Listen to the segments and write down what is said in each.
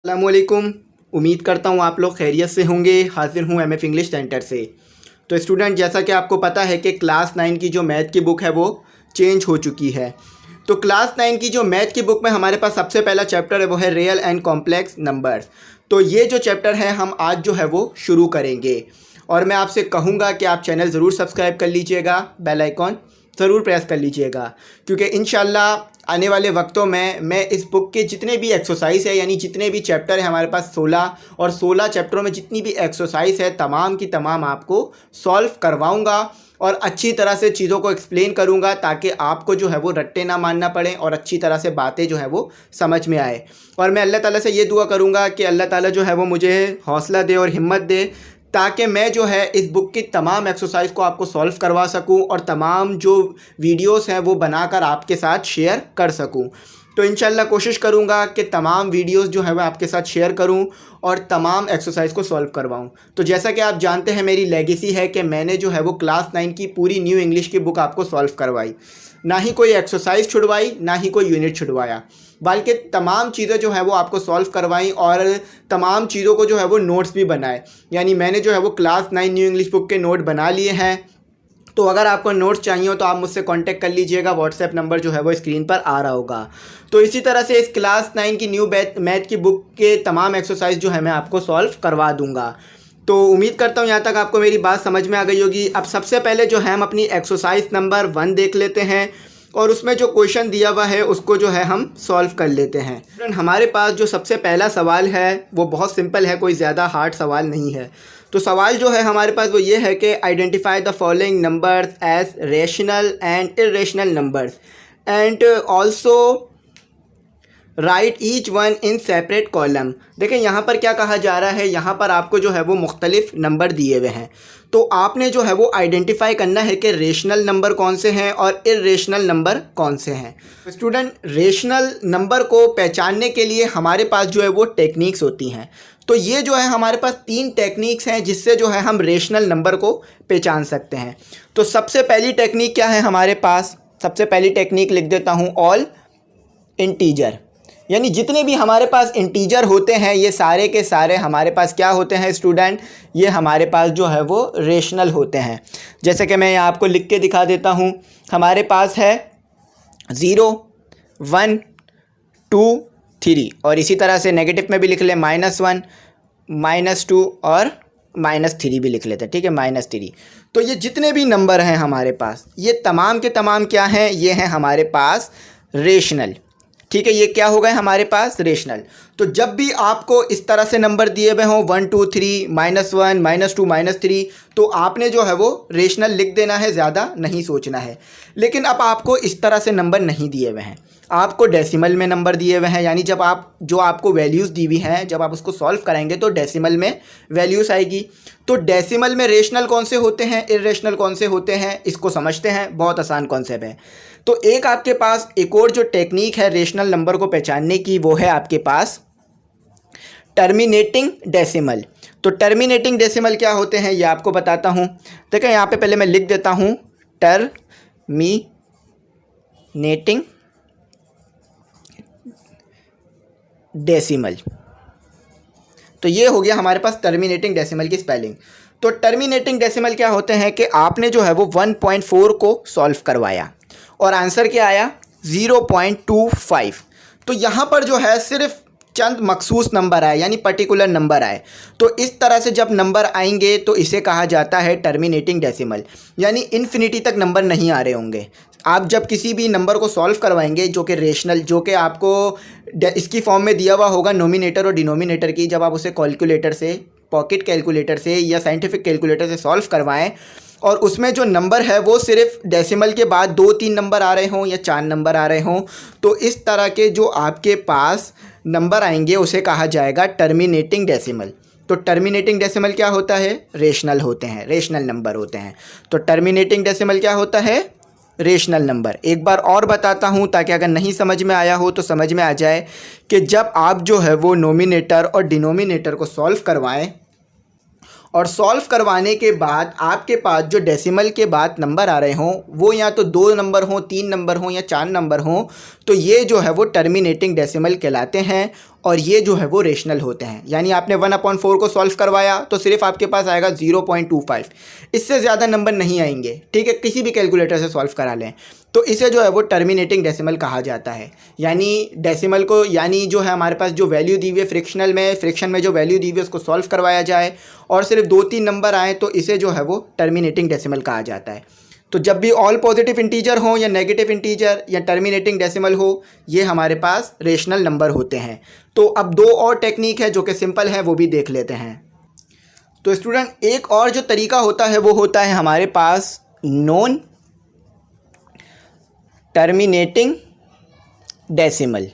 अस्सलामुअलैकुम। उम्मीद करता हूँ आप लोग खैरियत से होंगे। हाजिर हूँ एमएफ इंग्लिश सेंटर से। तो स्टूडेंट, जैसा कि आपको पता है कि क्लास 9 की जो मैथ की बुक है वो चेंज हो चुकी है। तो क्लास 9 की जो मैथ की बुक में हमारे पास सबसे पहला चैप्टर है वो है रियल एंड कॉम्प्लेक्स नंबर्स। तो ये जो चैप्टर है हम आज जो है वो शुरू करेंगे और मैं आपसे कहूँगा कि आप चैनल ज़रूर सब्सक्राइब कर लीजिएगा, बेल आइकॉन ज़रूर प्रेस कर लीजिएगा, क्योंकि इंशाल्लाह आने वाले वक्तों में मैं इस बुक के जितने भी एक्सरसाइज है यानी जितने भी चैप्टर है हमारे पास 16 और 16 चैप्टरों में जितनी भी एक्सरसाइज है तमाम की तमाम आपको सॉल्व करवाऊंगा और अच्छी तरह से चीज़ों को एक्सप्लेन करूंगा ताकि आपको जो है वो रट्टे ना मारना पड़े और अच्छी तरह से बातें जो है वो समझ में आए। और मैं अल्लाह ताला से ये दुआ करूंगा कि अल्लाह ताला जो है वो मुझे हौसला दे और हिम्मत दे ताकि मैं जो है इस बुक की तमाम एक्सरसाइज को आपको सॉल्व करवा सकूं और तमाम जो वीडियोस हैं वो बनाकर आपके साथ शेयर कर सकूं। तो इंशाल्लाह कोशिश करूंगा कि तमाम वीडियोस जो है वो आपके साथ शेयर करूं और तमाम एक्सरसाइज को सॉल्व करवाऊं। तो जैसा कि आप जानते हैं मेरी लेगेसी है कि मैंने जो है वो क्लास 9 की पूरी न्यू इंग्लिश की बुक आपको सॉल्व करवाई, ना ही कोई एक्सरसाइज छुड़वाई ना ही कोई यूनिट छुड़वाया, बल्कि तमाम चीज़ें जो है वो आपको सॉल्व करवाई और तमाम चीज़ों को जो है वो नोट्स भी बनाए। यानी मैंने जो है वो क्लास 9 न्यू इंग्लिश बुक के नोट बना लिए हैं। तो अगर आपको नोट्स चाहिए हो तो आप मुझसे कांटेक्ट कर लीजिएगा, व्हाट्सएप नंबर जो है वो स्क्रीन पर आ रहा होगा। तो इसी तरह से इस क्लास 9 की न्यू मैथ की बुक के तमाम एक्सरसाइज जो है मैं आपको सॉल्व करवा दूंगा। तो उम्मीद करता हूँ यहाँ तक आपको मेरी बात समझ में आ गई होगी। अब सबसे पहले जो है हम अपनी एक्सरसाइज नंबर 1 देख लेते हैं और उसमें जो क्वेश्चन दिया हुआ है उसको जो है हम सॉल्व कर लेते हैं। फ्रेंड, हमारे पास जो सबसे पहला सवाल है वो बहुत सिंपल है, कोई ज़्यादा हार्ड सवाल नहीं है। तो सवाल जो है हमारे पास वो ये है कि identify the following numbers as rational and irrational numbers and also write each one in separate column. देखें यहाँ पर क्या कहा जा रहा है, यहाँ पर आपको जो है वो मुख्तलिफ नंबर दिए हुए हैं। तो आपने जो है वो आइडेंटिफाई करना है कि रेशनल नंबर कौन से हैं और इरेशनल नंबर कौन से हैं। स्टूडेंट, रेशनल नंबर को पहचानने के लिए हमारे पास जो है वो टेक्निक्स होती हैं। तो ये जो है हमारे पास 3 टेक्निक्स हैं जिससे जो है हम रेशनल नंबर को पहचान सकते हैं। तो सबसे पहली टेक्निक क्या है हमारे पास? सबसे पहली टेक्निक लिख देता हूँ, ऑल इंटीजर। यानी जितने भी हमारे पास इंटीजर होते हैं ये सारे के सारे हमारे पास क्या होते हैं स्टूडेंट? ये हमारे पास जो है वो रेशनल होते हैं। जैसे कि मैं यहाँ आपको लिख के दिखा देता हूँ, हमारे पास है 0, 1, 2, 3 और इसी तरह से नेगेटिव में भी लिख लें -1, -2 और -3 भी लिख लेते हैं। ठीक है, -3। तो ये जितने भी नंबर हैं हमारे पास ये तमाम के तमाम क्या हैं? ये हैं हमारे पास रेशनल। ठीक है, ये क्या हो गए हमारे पास? रेशनल। तो जब भी आपको इस तरह से नंबर दिए हुए हों 1, 2, 3, -1, -2, -3, तो आपने जो है वो रेशनल लिख देना है, ज़्यादा नहीं सोचना है। लेकिन अब आपको इस तरह से नंबर नहीं दिए हुए हैं, आपको डेसिमल में नंबर दिए हुए हैं। यानी जब आपको वैल्यूज़ दी हुई हैं, जब आप उसको सॉल्व कराएंगे तो डेसिमल में वैल्यूज़ आएगी। तो डेसिमल में रेशनल कौन से होते हैं, इरेशनल कौन से होते हैं, इसको समझते हैं। बहुत आसान कॉन्सेप्ट है। तो एक आपके पास एक और जो टेक्निक है रेशनल नंबर को पहचानने की वो है आपके पास टर्मिनेटिंग डेसिमल। तो टर्मिनेटिंग डेसिमल क्या होते हैं ये आपको बताता हूँ। देखिए यहाँ पे पहले मैं लिख देता हूँ टर्मिनेटिंग डेसिमल। तो ये हो गया हमारे पास टर्मिनेटिंग डेसिमल की स्पेलिंग। तो टर्मिनेटिंग डेसिमल क्या होते हैं कि आपने जो है वो 1.4 को सॉल्व करवाया और आंसर क्या आया? 0.25। तो यहाँ पर जो है सिर्फ चंद मखसूस नंबर आए यानी पर्टिकुलर नंबर आए। तो इस तरह से जब नंबर आएंगे तो इसे कहा जाता है टर्मिनेटिंग डेसिमल। यानी इन्फिनिटी तक नंबर नहीं आ रहे होंगे। आप जब किसी भी नंबर को सॉल्व करवाएंगे जो कि रेशनल, जो कि आपको इसकी फॉर्म में दिया हुआ होगा नोमिनेटर और डिनोमिनेटर की, जब आप उसे कैलकुलेटर से, पॉकेट कैलकुलेटर से या साइंटिफिक कैलकुलेटर से सॉल्व करवाएं और उसमें जो नंबर है वो सिर्फ डेसिमल के बाद 2-3 नंबर आ रहे हों या 4 नंबर आ रहे हों, तो इस तरह के जो आपके पास नंबर आएंगे उसे कहा जाएगा टर्मिनेटिंग डेसिमल। तो टर्मिनेटिंग डेसिमल क्या होता है? रेशनल होते हैं, रेशनल नंबर होते हैं। तो टर्मिनेटिंग डेसिमल क्या होता है? Rational number. एक बार और बताता हूँ ताकि अगर नहीं समझ में आया हो तो समझ में आ जाए कि जब आप जो है वो नोमिनेटर और डिनोमिनेटर को सॉल्व करवाएं और सॉल्व करवाने के बाद आपके पास जो डेसिमल के बाद नंबर आ रहे हों वो या तो 2 नंबर हों, 3 नंबर हों या 4 नंबर हों, तो ये जो है वो टर्मिनेटिंग डेसिमल कहलाते हैं और ये जो है वो रेशनल होते हैं। यानी आपने 1/4 को सॉल्व करवाया तो सिर्फ आपके पास आएगा 0.25, इससे ज़्यादा नंबर नहीं आएंगे, ठीक है, किसी भी कैलकुलेटर से सॉल्व करा लें। तो इसे जो है वो टर्मिनेटिंग डेसिमल कहा जाता है। यानी डेसिमल को, यानी जो है हमारे पास जो वैल्यू दी हुई है फ्रैक्शन में जो वैल्यू दी हुई है उसको सॉल्व करवाया जाए और सिर्फ 2-3 नंबर आए तो इसे जो है वो टर्मिनेटिंग डेसिमल कहा जाता है। तो जब भी ऑल पॉजिटिव इंटीजर हो या नेगेटिव इंटीजर या टर्मिनेटिंग डेसिमल हो, ये हमारे पास रेशनल नंबर होते हैं। तो अब 2 और टेक्निक है जो कि सिंपल है, वो भी देख लेते हैं। तो स्टूडेंट एक और जो तरीका होता है वो होता है हमारे पास नॉन टर्मिनेटिंग डेसिमल।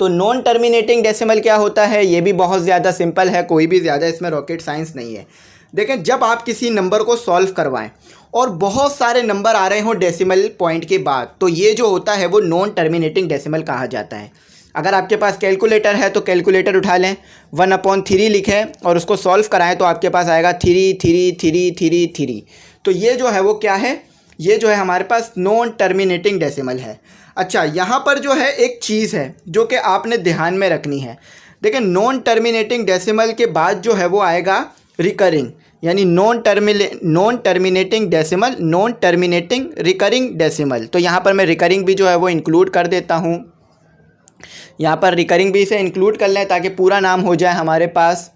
तो नॉन टर्मिनेटिंग डेसिमल क्या होता है, ये भी बहुत ज़्यादा सिंपल है, कोई भी ज़्यादा इसमें रॉकेट साइंस नहीं है। देखें, जब आप किसी नंबर को सॉल्व करवाएं और बहुत सारे नंबर आ रहे हों डेसिमल पॉइंट के बाद, तो ये जो होता है वो नॉन टर्मिनेटिंग डेसिमल कहा जाता है। अगर आपके पास कैलकुलेटर है तो कैलकुलेटर उठा लें, 1/3 लिखें और उसको सॉल्व कराएं तो आपके पास आएगा 3 3 3 3 3। तो ये जो है वो क्या है, ये जो है हमारे पास नॉन टर्मिनेटिंग डेसिमल है। अच्छा, यहाँ पर जो है एक चीज़ है जो कि आपने ध्यान में रखनी है। देखिए, नॉन टर्मिनेटिंग डेसिमल के बाद जो है वो आएगा रिकरिंग, यानी non terminating decimal, non terminating recurring decimal. तो यहाँ पर मैं रिकरिंग भी जो है वो इंक्लूड कर देता हूँ, यहाँ पर रिकरिंग भी इसे इंक्लूड कर लें ताकि पूरा नाम हो जाए हमारे पास।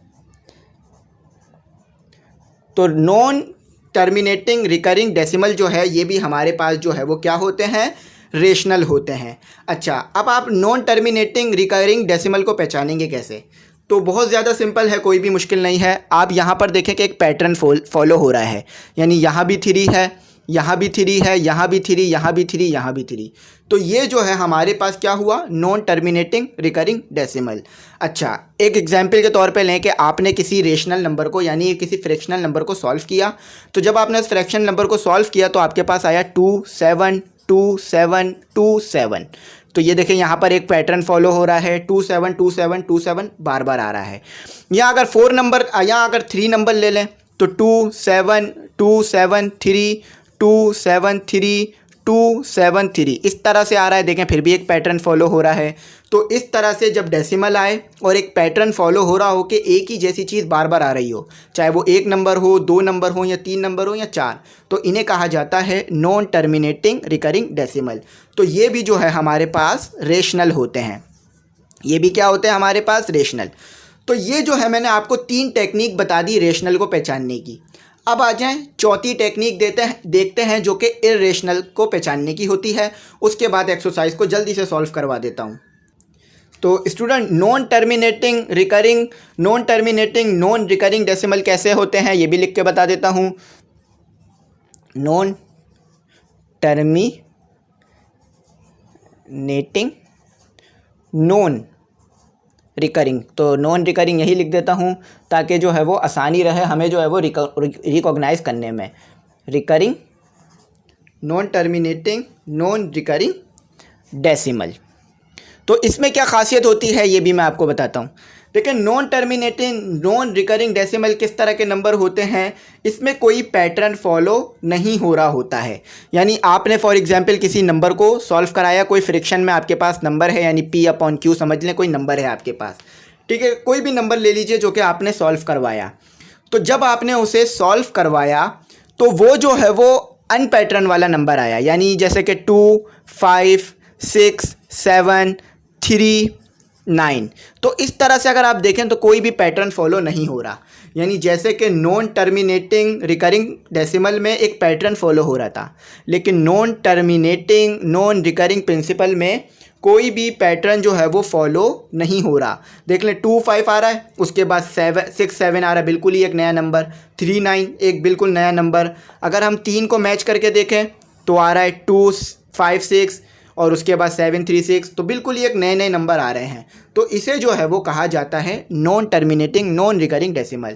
तो नॉन टर्मिनेटिंग रिकरिंग डेसिमल जो है ये भी हमारे पास जो है वो क्या होते हैं, रेशनल होते हैं। अच्छा, अब आप नॉन टर्मिनेटिंग रिकरिंग डेसिमल को पहचानेंगे कैसे? तो बहुत ज़्यादा सिंपल है, कोई भी मुश्किल नहीं है। आप यहाँ पर देखें कि एक पैटर्न फॉलो हो रहा है, यानी यहाँ भी 3 है, यहाँ भी 3 है, यहाँ भी 3, यहाँ भी 3, यहाँ भी 3। तो ये जो है हमारे पास क्या हुआ, नॉन टर्मिनेटिंग रिकरिंग डेसिमल। अच्छा, एक एग्जांपल के तौर पे लें कि आपने किसी रेशनल नंबर को, यानी किसी फ्रैक्शनल नंबर को सॉल्व किया। तो जब आपने उस फ्रैक्शनल नंबर को सॉल्व किया तो आपके पास आया 2 7 2 7 2 7। तो ये देखें, यहाँ पर एक पैटर्न फॉलो हो रहा है, 2 7 2 7 2 7 बार बार आ रहा है। या अगर 4 नंबर, या अगर 3 नंबर ले लें तो 2 7 2 7 3 2 7 3 2 7 3, इस तरह से आ रहा है। देखें, फिर भी एक पैटर्न फॉलो हो रहा है। तो इस तरह से जब डेसिमल आए और एक पैटर्न फॉलो हो रहा हो कि एक ही जैसी चीज़ बार बार आ रही हो, चाहे वो 1 नंबर हो, 2 नंबर हो, या 3 नंबर हो, या 4, तो इन्हें कहा जाता है नॉन टर्मिनेटिंग रिकरिंग डेसिमल। तो ये भी जो है हमारे पास रेशनल होते हैं, ये भी क्या होते हैं हमारे पास, रेशनल। तो ये जो है मैंने आपको 3 टेक्निक बता दी रेशनल को पहचानने की। अब आ जाएं चौथी टेक्निक देखते हैं जो कि इर्रेशनल को पहचानने की होती है। उसके बाद एक्सरसाइज को जल्दी से सॉल्व करवा देता हूं। तो student, non terminating non recurring decimal कैसे होते हैं ये भी लिख के बता देता हूं। नॉन टर्मिनेटिंग नॉन रिकरिंग, तो नॉन रिकरिंग यही लिख देता हूँ ताकि जो है वो आसानी रहे हमें जो है वो रिकॉग्नाइज करने में। Recurring, non terminating non recurring decimal. तो इसमें क्या खासियत होती है ये भी मैं आपको बताता हूँ। देखिए, non terminating non recurring decimal किस तरह के नंबर होते हैं, इसमें कोई पैटर्न फॉलो नहीं हो रहा होता है। यानी आपने फॉर एग्जांपल किसी नंबर को सॉल्व कराया, कोई फ्रैक्शन में आपके पास नंबर है, यानी P/Q समझ लें, कोई नंबर है आपके पास, ठीक है, कोई भी नंबर ले लीजिए जो कि आपने सॉल्व करवाया। तो जब आपने उसे सॉल्व करवाया तो वो जो है वो अनपैटर्न वाला नंबर आया, यानी जैसे कि 2 5 6 7 3 9। तो इस तरह से अगर आप देखें तो कोई भी पैटर्न फॉलो नहीं हो रहा। यानी जैसे कि नॉन टर्मिनेटिंग रिकरिंग डेसिमल में एक पैटर्न फॉलो हो रहा था, लेकिन non terminating non recurring principle में कोई भी पैटर्न जो है वो फॉलो नहीं हो रहा। देख लें, 2 5 आ रहा है, उसके बाद 6 7 आ रहा है, बिल्कुल ही एक नया नंबर, 3 9 एक बिल्कुल नया नंबर। अगर हम 3 को मैच करके देखें तो आ रहा है 2 5 6 और उसके बाद 7 3 6, तो बिल्कुल ही एक नए नए नंबर आ रहे हैं। तो इसे जो है वो कहा जाता है non terminating non recurring decimal,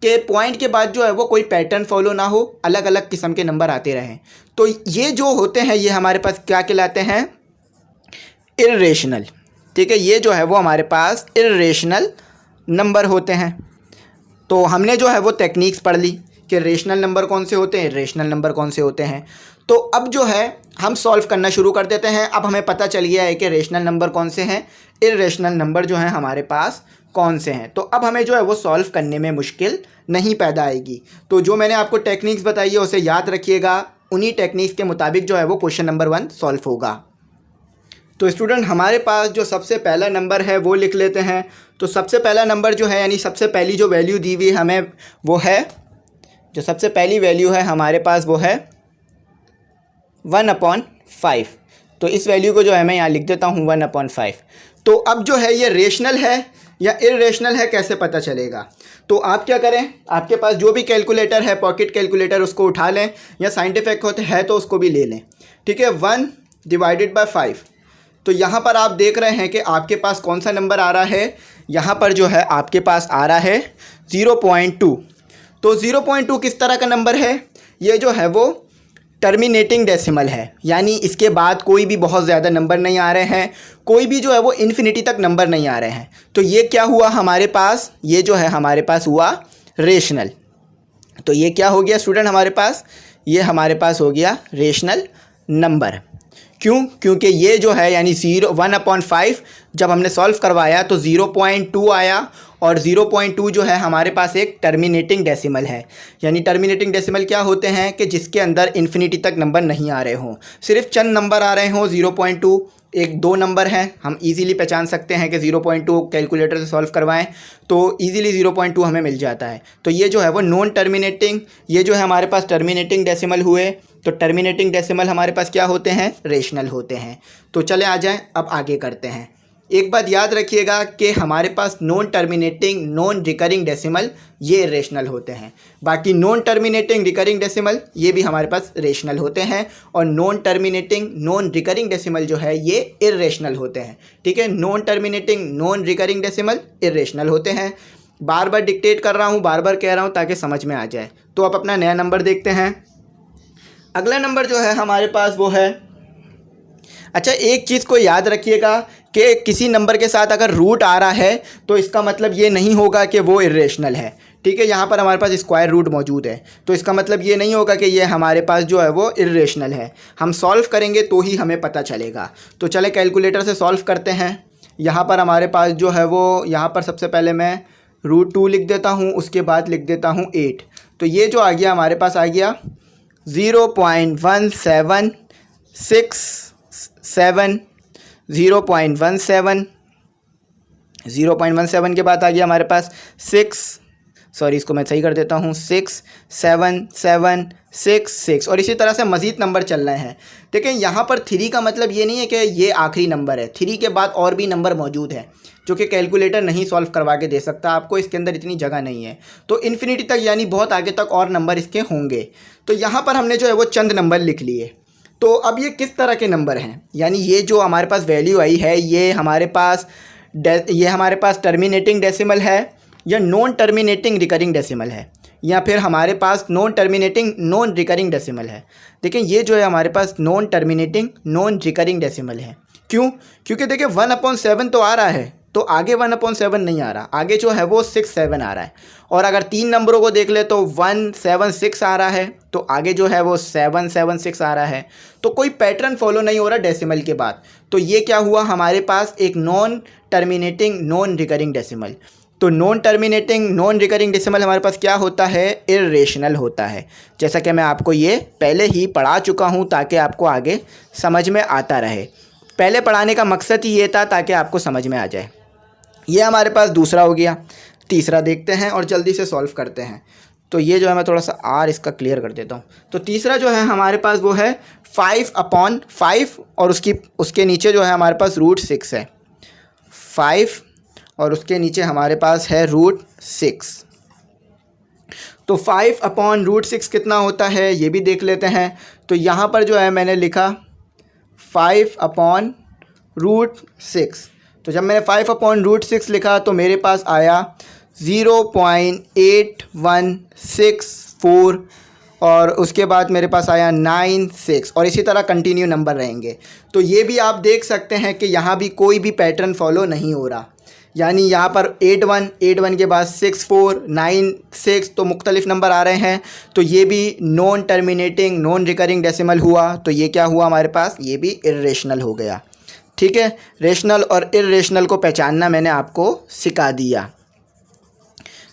के पॉइंट के बाद जो है वो कोई पैटर्न फॉलो ना हो, अलग अलग किस्म के नंबर आते रहें। तो ये जो होते हैं ये हमारे पास क्या कहलाते हैं, इर्रेशनल। ठीक है, ये जो है वो हमारे पास इर्रेशनल नंबर होते हैं। तो हमने जो है वो टेक्निक्स पढ़ ली कि रेशनल नंबर कौन से होते हैं, इर्रेशनल नंबर कौन से होते हैं। तो अब जो है हम सॉल्व करना शुरू कर देते हैं। अब हमें पता चल गया है कि रेशनल नंबर कौन से हैं, इर्रेशनल नंबर जो हैं हमारे पास कौन से हैं। तो अब हमें जो है वो सॉल्व करने में मुश्किल नहीं पैदा आएगी। तो जो मैंने आपको टेक्निक्स बताई है उसे याद रखिएगा, उन्हीं टेक्निक्स के मुताबिक जो है वो क्वेश्चन नंबर 1 सॉल्व होगा। तो स्टूडेंट हमारे पास जो सबसे पहला नंबर है वो लिख लेते हैं। तो सबसे पहला नंबर जो है यानी सबसे पहली जो वैल्यू दी हुई हमें वो है, जो सबसे पहली वैल्यू है हमारे पास वो है 1/5। तो इस वैल्यू को जो है मैं यहाँ लिख देता हूँ 1/5। तो अब जो है ये रेशनल है या इर्रेशनल है कैसे पता चलेगा? तो आप क्या करें, आपके पास जो भी कैलकुलेटर है, पॉकेट कैलकुलेटर, उसको उठा लें या साइंटिफिक होते है तो उसको भी ले लें। ठीक है, 1/5। तो यहाँ पर आप देख रहे हैं कि आपके पास कौन सा नंबर आ रहा है, यहाँ पर जो है आपके पास आ रहा है 0.2। तो 0.2 किस तरह का नंबर है? ये जो है वो टर्मिनेटिंग डेसिमल है, यानी इसके बाद कोई भी बहुत ज़्यादा नंबर नहीं आ रहे हैं, कोई भी जो है वो इन्फिनिटी तक नंबर नहीं आ रहे हैं। तो ये क्या हुआ हमारे पास, ये जो है हमारे पास हुआ रेशनल। तो ये क्या हो गया स्टूडेंट हमारे पास, ये हमारे पास हो गया रेशनल नंबर। क्यों? क्योंकि ये जो है यानी 1/5 जब हमने सॉल्व करवाया तो 0.2 आया, और 0.2 जो है हमारे पास एक टर्मिनेटिंग डेसिमल है। यानी टर्मिनेटिंग डेसिमल क्या होते हैं कि जिसके अंदर इन्फिनिटी तक नंबर नहीं आ रहे हों, सिर्फ चंद नंबर आ रहे हों। 0.2 एक 2 नंबर हैं, हम इजीली पहचान सकते हैं कि 0.2 कैलकुलेटर से सॉल्व करवाएं तो इजीली 0.2 हमें मिल जाता है। तो ये जो है वो नॉन टर्मिनेटिंग, ये जो है हमारे पास टर्मिनेटिंग डेसिमल हुए। तो टर्मिनेटिंग डेसिमल हमारे पास क्या होते हैं, रेशनल होते हैं। तो चले आ जाएं, अब आगे करते हैं। एक बात याद रखिएगा कि हमारे पास non terminating, non recurring decimal ये रेशनल होते हैं। बाकी नॉन टर्मिनेटिंग, रिकरिंग डेसिमल ये भी हमारे पास रेशनल होते हैं, और non terminating, non recurring decimal जो है ये इर्रेशनल होते हैं। ठीक है, non terminating, non recurring decimal irrational होते हैं। बार बार डिक्टेट कर रहा हूँ, बार बार कह रहा हूँ ताकि समझ में आ जाए। तो आप अपना नया नंबर देखते हैं। अगला नंबर जो है हमारे पास वो है, अच्छा एक चीज़ को याद रखिएगा कि किसी नंबर के साथ अगर रूट आ रहा है तो इसका मतलब ये नहीं होगा कि वो इर्रेशनल है। ठीक है, यहाँ पर हमारे पास स्क्वायर रूट मौजूद है, तो इसका मतलब ये नहीं होगा कि ये हमारे पास जो है वो इर्रेशनल है। हम सॉल्व करेंगे तो ही हमें पता चलेगा। तो चले कैलकुलेटर से सॉल्व करते हैं। यहाँ पर हमारे पास जो है वो, यहाँ पर सबसे पहले मैं √2 लिख देता हूँ, उसके बाद लिख देता हूँ 8। तो ये जो आ गया हमारे पास आ गया 0.1767, 0.17 के बाद आ गया हमारे पास 6, सॉरी इसको मैं सही कर देता हूँ, 67766, और इसी तरह से मज़ीद नंबर चल रहे हैं। देखें यहाँ पर 3 का मतलब ये नहीं है कि ये आखिरी नंबर है, 3 के बाद और भी नंबर मौजूद है जो कि कैलकुलेटर नहीं सॉल्व करवा के दे सकता आपको, इसके अंदर इतनी जगह नहीं है। तो इन्फिनिटी तक यानी बहुत आगे तक और नंबर इसके होंगे। तो यहाँ पर हमने जो है वो चंद नंबर लिख लिए। तो अब ये किस तरह के नंबर हैं, यानी ये जो हमारे पास वैल्यू आई है ये हमारे पास टर्मिनेटिंग डेसिमल है या नॉन टर्मिनेटिंग रिकरिंग डेसिमल है, या फिर हमारे पास non terminating non recurring decimal है। देखें ये जो है हमारे पास non terminating non recurring decimal है। क्यों? क्योंकि देखिए 1/7 तो आ रहा है, तो आगे 1/7 नहीं आ रहा, आगे जो है वो 6-7 आ रहा है। और अगर 3 नंबरों को देख ले तो 176 आ रहा है, तो आगे जो है वो 776 आ रहा है। तो कोई पैटर्न फॉलो नहीं हो रहा डेसिमल के बाद। तो ये क्या हुआ हमारे पास, एक non terminating non recurring decimal. तो non terminating non recurring decimal हमारे पास क्या होता है, इर्रेशनल होता है। जैसा कि मैं आपको ये पहले ही पढ़ा चुका हूँ ताकि आपको आगे समझ में आता रहे। पहले पढ़ाने का मकसद ही ये था ताकि आपको समझ में आ जाए। ये हमारे पास दूसरा हो गया। तीसरा देखते हैं और जल्दी से सॉल्व करते हैं। तो ये जो है मैं थोड़ा सा आर इसका क्लियर कर देता हूँ। तो तीसरा जो है हमारे पास वो है 5/5, और उसके नीचे जो है हमारे पास √6 है। 5 और उसके नीचे हमारे पास है √6। तो 5/√6 कितना होता है ये भी देख लेते हैं। तो यहाँ पर जो है मैंने लिखा 5/√6। तो जब मैंने 5/√6 लिखा तो मेरे पास आया 0.8164, और उसके बाद मेरे पास आया 96, और इसी तरह कंटिन्यू नंबर रहेंगे। तो ये भी आप देख सकते हैं कि यहाँ भी कोई भी पैटर्न फॉलो नहीं हो रहा। यानी यहाँ पर 8 1 के बाद 6 4 9 6 तो मुख्तलिफ नंबर आ रहे हैं, तो ये भी non terminating non recurring decimal हुआ। तो ये क्या हुआ हमारे पास, ये भी इर्रेशनल हो गया। ठीक है, रेशनल और इर्रेशनल को पहचानना मैंने आपको सिखा दिया।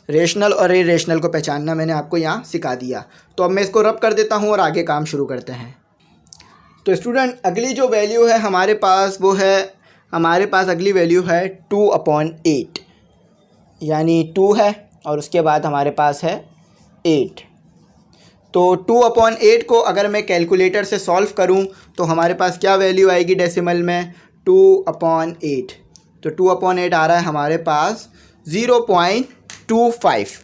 रेशनल और इर्रेशनल को पहचानना मैंने आपको यहाँ सिखा दिया। तो अब मैं इसको रब कर देता हूँ और आगे काम शुरू करते हैं। तो स्टूडेंट अगली जो वैल्यू है हमारे पास वो है, हमारे पास अगली वैल्यू है 2/8, यानी 2 है और उसके बाद हमारे पास है 8। तो 2/8 को अगर मैं कैलकुलेटर से सॉल्व करूं तो हमारे पास क्या वैल्यू आएगी डेसिमल में, 2/8। तो 2/8 आ रहा है हमारे पास 0.25।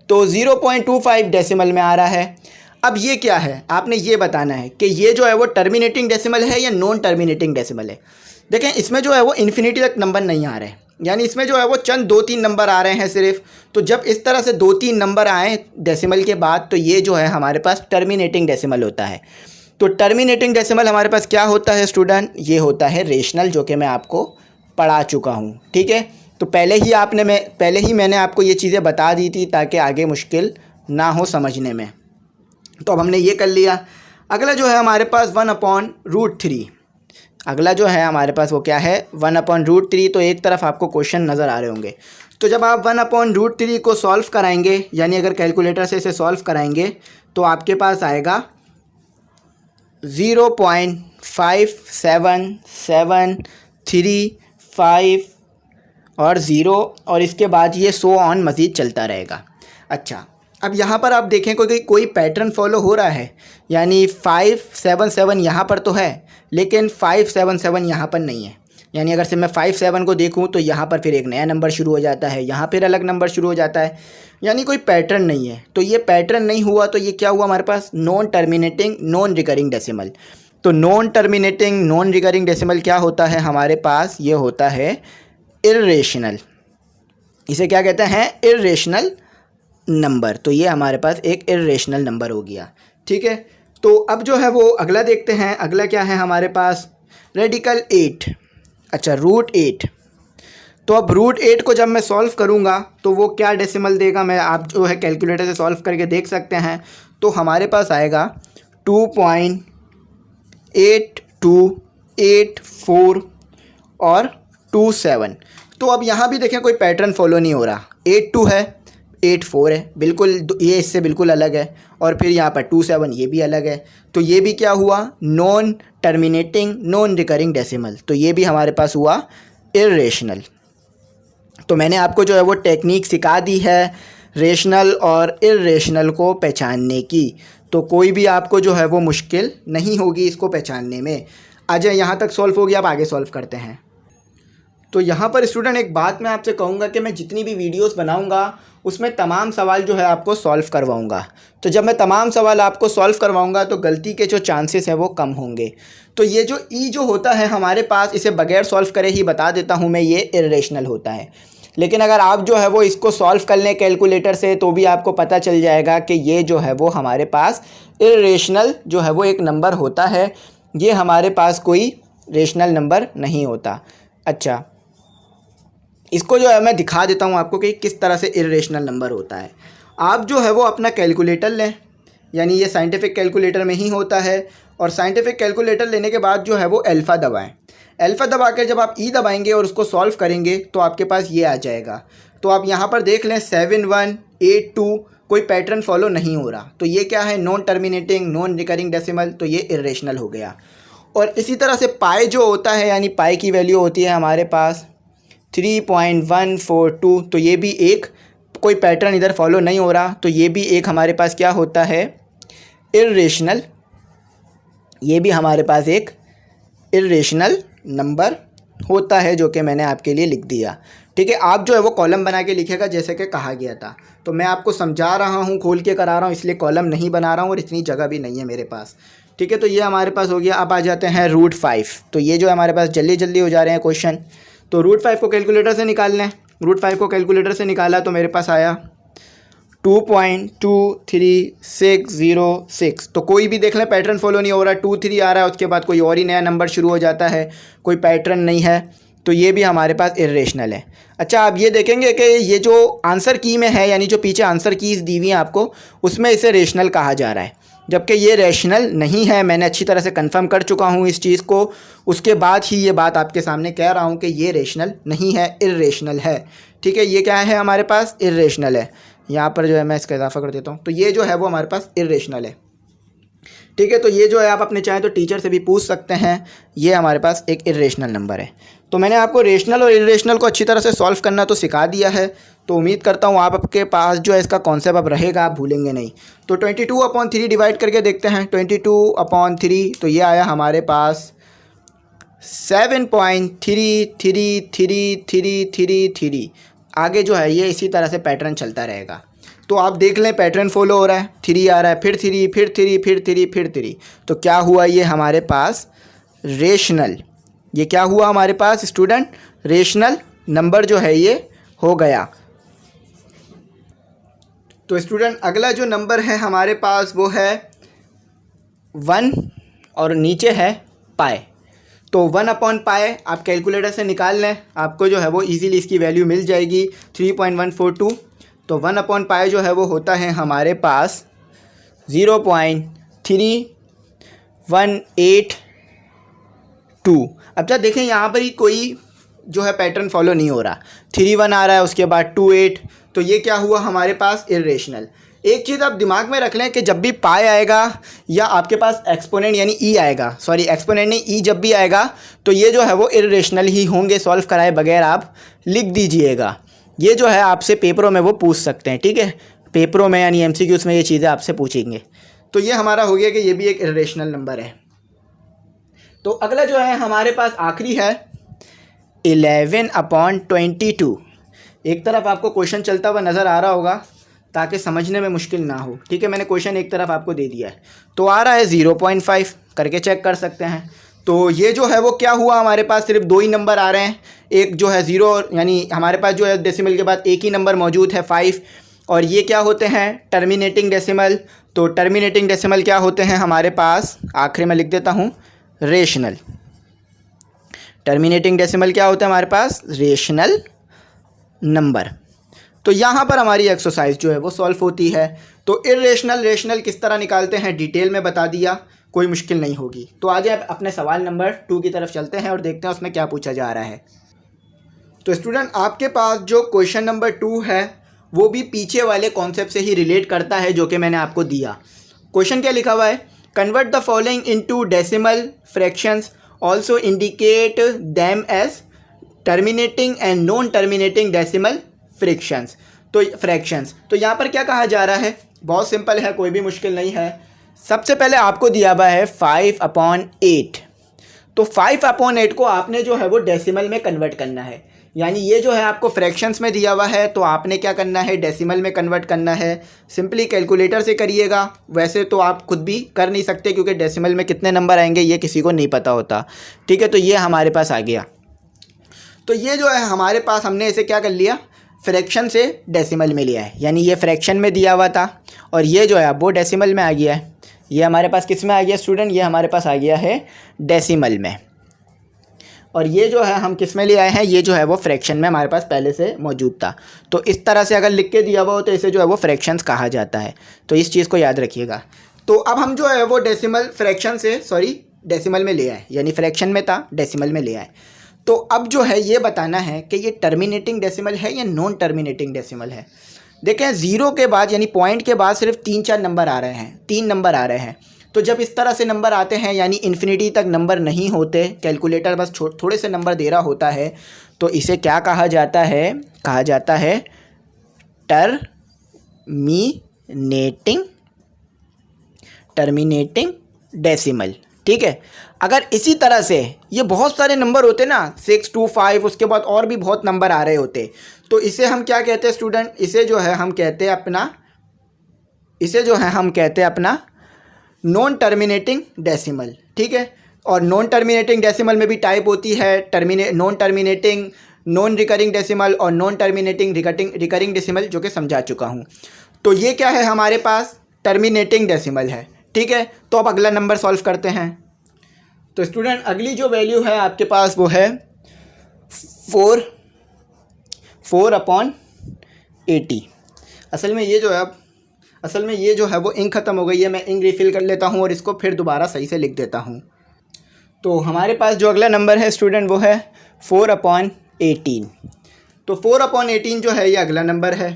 तो 0.25 डेसिमल में आ रहा है। अब ये क्या है, आपने ये बताना है कि ये जो है वो टर्मिनेटिंग डेसिमल है या नॉन टर्मिनेटिंग डेसिमल है। देखें इसमें जो है वो इन्फिनिटी तक नंबर नहीं आ रहे, यानी इसमें जो है वो चंद 2-3 नंबर आ रहे हैं सिर्फ। तो जब इस तरह से 2-3 नंबर आए डेसिमल के बाद तो ये जो है हमारे पास टर्मिनेटिंग डेसिमल होता है। तो टर्मिनेटिंग डेसिमल हमारे पास क्या होता है स्टूडेंट, ये होता है रेशनल, जो कि मैं आपको पढ़ा चुका हूँ। ठीक है, तो पहले ही मैंने आपको ये चीज़ें बता दी थी ताकि आगे मुश्किल ना हो समझने में। तो अब हमने ये कर लिया। अगला जो है हमारे पास 1/√3। अगला जो है हमारे पास वो क्या है, 1/√3। तो एक तरफ आपको क्वेश्चन नज़र आ रहे होंगे। तो जब आप 1/√3 को सॉल्व कराएंगे, यानी अगर कैलकुलेटर से इसे सॉल्व कराएंगे तो आपके पास आएगा 0.5773 और 0 और इसके बाद ये सो ऑन मज़ीद चलता रहेगा। अच्छा, अब यहाँ पर आप देखें कोई पैटर्न फॉलो हो रहा है, यानी 577 यहाँ पर तो है लेकिन 577 यहाँ पर नहीं है। यानी अगर से मैं 57 को देखूँ तो यहाँ पर फिर एक नया नंबर शुरू हो जाता है, यहाँ फिर अलग नंबर शुरू हो जाता है, यानी कोई पैटर्न नहीं है। तो ये पैटर्न नहीं हुआ तो ये क्या हुआ हमारे पास, non terminating non recurring decimal. तो non terminating non recurring decimal क्या होता है हमारे पास, ये होता है इर्रेशनल। इसे क्या कहते हैं, इर्रेशनल नंबर। तो ये हमारे पास एक इर्रेशनल नंबर हो गया। ठीक है, तो अब जो है वो अगला देखते हैं। अगला क्या है हमारे पास, रेडिकल 8। अच्छा, √8। तो अब √8 को जब मैं सॉल्व करूँगा तो वो क्या डेसिमल देगा, मैं आप जो है कैलकुलेटर से सॉल्व करके देख सकते हैं। तो हमारे पास आएगा 2.8284 और 27। तो अब यहाँ भी देखें कोई पैटर्न फॉलो नहीं हो रहा। 82 है, 84 है, बिल्कुल ये इससे बिल्कुल अलग है, और फिर यहाँ पर 27 ये भी अलग है। तो ये भी क्या हुआ, non terminating non recurring decimal. तो ये भी हमारे पास हुआ इर्रेशनल। तो मैंने आपको जो है वो टेक्निक सिखा दी है रेशनल और इर्रेशनल को पहचानने की। तो कोई भी आपको जो है वो मुश्किल नहीं होगी इसको पहचानने में। अजय यहाँ तक सॉल्व हो गया, अब आगे सॉल्व करते हैं। तो यहाँ पर स्टूडेंट एक बात मैं आपसे कहूँगा कि मैं जितनी भी वीडियोस बनाऊँगा उसमें तमाम सवाल जो है आपको सॉल्व करवाऊँगा। तो जब मैं तमाम सवाल आपको सॉल्व करवाऊँगा तो गलती के जो चांसेस हैं वो कम होंगे। तो ये जो ई जो होता है हमारे पास, इसे बगैर सॉल्व करे ही बता देता हूँ मैं, ये इर्रेशनल होता है। लेकिन अगर आप जो है वो इसको सॉल्व कर लें कैलकुलेटर से तो भी आपको पता चल जाएगा कि ये जो है वो हमारे पास इर्रेशनल जो है वो एक नंबर होता है, ये हमारे पास कोई रेशनल नंबर नहीं होता। अच्छा, इसको जो है मैं दिखा देता हूँ आपको कि किस तरह से इर्रेशनल नंबर होता है। आप जो है वो अपना कैलकुलेटर लें, यानी ये साइंटिफिक कैलकुलेटर में ही होता है, और साइंटिफिक कैलकुलेटर लेने के बाद जो है वो अल्फ़ा दबाएं। अल्फ़ा दबा कर जब आप ई दबाएंगे और उसको सॉल्व करेंगे तो आपके पास ये आ जाएगा। तो आप यहाँ पर देख लें 7182, कोई पैटर्न फॉलो नहीं हो रहा। तो ये क्या है, non terminating non recurring decimal. तो ये इर्रेशनल हो गया। और इसी तरह से पाई जो होता है, यानी पाई की वैल्यू होती है हमारे पास 3.142। तो ये भी एक कोई पैटर्न इधर फॉलो नहीं हो रहा, तो ये भी एक हमारे पास क्या होता है, इर्रेशनल। ये भी हमारे पास एक इर्रेशनल नंबर होता है जो कि मैंने आपके लिए लिख दिया। ठीक है, आप जो है वो कॉलम बना के लिखेगा जैसे कि कहा गया था। तो मैं आपको समझा रहा हूँ, खोल के करा रहा हूँ, इसलिए कॉलम नहीं बना रहा हूँ और इतनी जगह भी नहीं है मेरे पास। ठीक है, तो ये हमारे पास हो गया। अब आ जाते हैं √5। तो ये जो हमारे पास जल्दी जल्दी हो जा रहे हैं क्वेश्चन। तो √5 को कैलकुलेटर से निकाल लें। √5 को कैलकुलेटर से निकाला तो मेरे पास आया 2.23606। तो कोई भी देख लें पैटर्न फॉलो नहीं हो रहा, 2 3 आ रहा है, उसके बाद कोई और ही नया नंबर शुरू हो जाता है, कोई पैटर्न नहीं है। तो ये भी हमारे पास इर्रेशनल है। अच्छा, आप ये देखेंगे कि ये जो आंसर की में है, यानी जो पीछे आंसर कीज़ दी हुई हैं आपको, उसमें इसे रेशनल कहा जा रहा है, जबकि ये रेशनल नहीं है। मैंने अच्छी तरह से कंफर्म कर चुका हूँ इस चीज़ को, उसके बाद ही ये बात आपके सामने कह रहा हूँ कि ये रेशनल नहीं है, इर्रेशनल है। ठीक है, ये क्या है हमारे पास, इर्रेशनल है। यहाँ पर जो है मैं इसका इजाफा कर देता हूँ, तो ये जो है वो हमारे पास इर्रेशनल है। ठीक है, तो ये जो है आप अपने चाहें तो टीचर से भी पूछ सकते हैं, ये हमारे पास एक इर्रेशनल नंबर है। तो मैंने आपको रेशनल और इर्रेशनल को अच्छी तरह से सॉल्व करना तो सिखा दिया है, तो उम्मीद करता हूँ आपके पास जो है इसका कॉन्सेप्ट अब रहेगा, आप भूलेंगे नहीं। तो 22/3 डिवाइड करके देखते हैं। 22/3 तो ये आया हमारे पास 7.333333। आगे जो है ये इसी तरह से पैटर्न चलता रहेगा। तो आप देख लें, पैटर्न फॉलो हो रहा है, 3 आ रहा है, फिर 3, फिर 3, फिर 3, फिर 3। तो क्या हुआ, ये हमारे पास रेशनल, ये क्या हुआ हमारे पास स्टूडेंट, रेशनल नंबर जो है ये हो गया। तो स्टूडेंट अगला जो नंबर है हमारे पास वो है 1 और नीचे है पाई। तो 1/पाई आप कैलकुलेटर से निकाल लें, आपको जो है वो इजीली इसकी वैल्यू मिल जाएगी 3.142। तो 1/पाई जो है वो होता है हमारे पास 0.3182। अब जब देखें यहाँ पर ही कोई जो है पैटर्न फॉलो नहीं हो रहा, 3 1 आ रहा है, उसके बाद 2 8, तो ये क्या हुआ हमारे पास, इर्रेशनल। एक चीज़ आप दिमाग में रख लें कि जब भी पाई आएगा या आपके पास एक्सपोनेंट यानी ई आएगा, सॉरी एक्सपोनेंट नहीं, ई जब भी आएगा तो ये जो है वो इर्रेशनल ही होंगे, सॉल्व कराए बगैर आप लिख दीजिएगा। ये जो है आपसे पेपरों में वो पूछ सकते हैं, ठीक है, पेपरों में यानी एमसीक्यूज़ में ये चीज़ें आपसे पूछेंगे। तो ये हमारा हो गया कि ये भी एक इर्रेशनल नंबर है। तो अगला जो है हमारे पास आखिरी है 11/22। एक तरफ आपको क्वेश्चन चलता हुआ नज़र आ रहा होगा ताकि समझने में मुश्किल ना हो, ठीक है, मैंने क्वेश्चन एक तरफ आपको दे दिया है। तो आ रहा है 0.5, करके चेक कर सकते हैं। तो ये जो है वो क्या हुआ, हमारे पास सिर्फ 2 ही नंबर आ रहे हैं, एक जो है 0, यानी हमारे पास जो है डेसिमल के बाद एक ही नंबर मौजूद है 5, और ये क्या होते हैं, टर्मिनेटिंग डेसिमल। तो टर्मिनेटिंग डेसिमल क्या होते हैं हमारे पास, आखिर में लिख देता हूँ, रेशनल। टर्मिनेटिंग डेसिमल क्या होता है हमारे पास, रेशनल नंबर। तो यहाँ पर हमारी एक्सरसाइज जो है वो सॉल्व होती है। तो इर्रेशनल रेशनल किस तरह निकालते हैं डिटेल में बता दिया, कोई मुश्किल नहीं होगी। तो आज आप अपने सवाल नंबर 2 की तरफ चलते हैं और देखते हैं उसमें क्या पूछा जा रहा है। तो स्टूडेंट आपके पास जो क्वेश्चन नंबर 2 है वो भी पीछे वाले कॉन्सेप्ट से ही रिलेट करता है जो कि मैंने आपको दिया। क्वेश्चन क्या लिखा हुआ है, convert the following into decimal fractions, also indicate them as terminating and non terminating decimal fractions. तो यहाँ पर क्या कहा जा रहा है, बहुत सिंपल है, कोई भी मुश्किल नहीं है। सबसे पहले आपको दिया हुआ है 5/8। तो 5/8 को आपने जो है वो डेसिमल में कन्वर्ट करना है, यानी ये जो है आपको फ्रैक्शंस में दिया हुआ है, तो आपने क्या करना है, डेसिमल में कन्वर्ट करना है। सिंपली कैलकुलेटर से करिएगा, वैसे तो आप खुद भी कर नहीं सकते क्योंकि डेसिमल में कितने नंबर आएंगे ये किसी को नहीं पता होता, ठीक है। तो ये हमारे पास आ गया। तो ये जो है हमारे पास, हमने इसे क्या कर लिया, फ्रैक्शन से डेसिमल में लिया है, यानी ये फ्रैक्शन में दिया हुआ था और ये जो है अब वो डेसिमल में आ गया है। ये हमारे पास किस में आ गया स्टूडेंट, ये हमारे पास आ गया है डेसिमल में, और ये जो है हम किस में ले आए हैं, ये जो है वो फ्रैक्शन में हमारे पास पहले से मौजूद था। तो इस तरह से अगर लिख के दिया हुआ हो तो इसे जो है वो फ्रैक्शंस कहा जाता है, तो इस चीज़ को याद रखिएगा। तो अब हम जो है वो डेसिमल फ्रैक्शन से डेसिमल में ले आए, यानी फ्रैक्शन में था डेसिमल में ले आए। तो अब जो है ये बताना है कि ये टर्मिनेटिंग डेसिमल है या नॉन टर्मिनेटिंग डेसिमल है। देखें, ज़ीरो के बाद यानी पॉइंट के बाद सिर्फ 3-4 नंबर आ रहे हैं, 3 नंबर आ रहे हैं। तो जब इस तरह से नंबर आते हैं यानी इन्फिनिटी तक नंबर नहीं होते, कैलकुलेटर बस थोड़े से नंबर दे रहा होता है, तो इसे क्या कहा जाता है, कहा जाता है टर्मिनेटिंग डेसिमल, ठीक है। अगर इसी तरह से ये बहुत सारे नंबर होते ना, 6 2 5, उसके बाद और भी बहुत नंबर आ रहे होते, तो इसे हम क्या कहते हैं स्टूडेंट, इसे जो है हम कहते हैं अपना नॉन टर्मिनेटिंग डेसिमल, ठीक है। और नॉन टर्मिनेटिंग डेसिमल में भी टाइप होती है, non terminating, non recurring decimal और नॉन टर्मिनेटिंग रिकरिंग डेसिमल, जो कि समझा चुका हूँ। तो ये क्या है हमारे पास, टर्मिनेटिंग डेसिमल है, ठीक है। तो अब अगला नंबर सॉल्व करते हैं। तो स्टूडेंट अगली जो वैल्यू है आपके पास वो है 4/80। असल में ये जो है वो इंक ख़त्म हो गई है। मैं इंक रिफ़िल कर लेता हूँ और इसको फिर दोबारा सही से लिख देता हूँ। तो हमारे पास जो अगला नंबर है स्टूडेंट वो है 4/18। तो 4/18 जो है ये अगला नंबर है।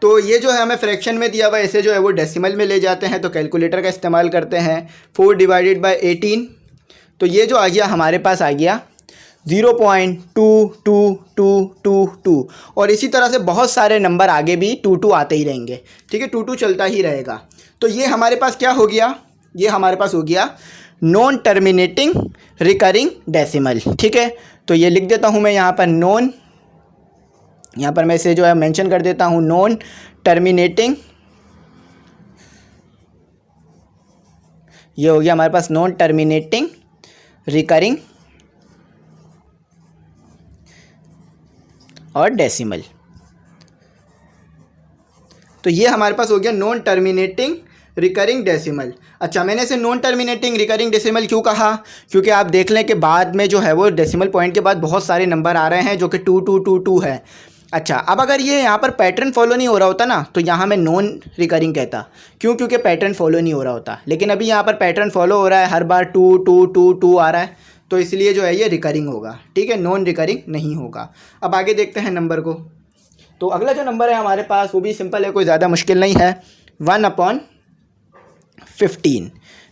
तो ये जो है हमें फ्रैक्शन में दिया हुआ है, इसे जो है वो डेसिमल में ले जाते हैं तो कैलकुलेटर का इस्तेमाल करते हैं। 4/18, तो ये जो आ गया हमारे पास आ गया 0.22222 और इसी तरह से बहुत सारे नंबर आगे भी 22 आते ही रहेंगे। ठीक है, 22 चलता ही रहेगा। तो ये हमारे पास क्या हो गया, ये हमारे पास हो गया नॉन टर्मिनेटिंग रिकरिंग डेसिमल। ठीक है, तो ये लिख देता हूँ मैं यहाँ पर यहाँ पर मैं इसे जो है मेंशन कर देता हूँ नॉन टर्मिनेटिंग। ये हो गया हमारे पास नॉन टर्मिनेटिंग रिकरिंग और डेसिमल। तो ये हमारे पास हो गया नॉन टर्मिनेटिंग रिकरिंग डेसिमल। अच्छा, मैंने इसे नॉन टर्मिनेटिंग रिकरिंग डेसिमल क्यों कहा, क्योंकि आप देख लें कि बाद में जो है वो डेसिमल पॉइंट के बाद बहुत सारे नंबर आ रहे हैं जो कि 2222 है। अच्छा, अब अगर ये यहाँ पर पैटर्न फॉलो नहीं हो रहा होता ना तो यहाँ मैं नॉन रिकरिंग कहता। क्यों, क्योंकि पैटर्न फॉलो नहीं हो रहा होता। लेकिन अभी यहाँ पर पैटर्न फॉलो हो रहा है, हर बार 2222 आ रहा है, तो इसलिए जो है ये रिकरिंग होगा। ठीक है, नॉन रिकरिंग नहीं होगा। अब आगे देखते हैं नंबर को। तो अगला जो नंबर है हमारे पास वो भी सिंपल है, कोई ज़्यादा मुश्किल नहीं है, 1/15।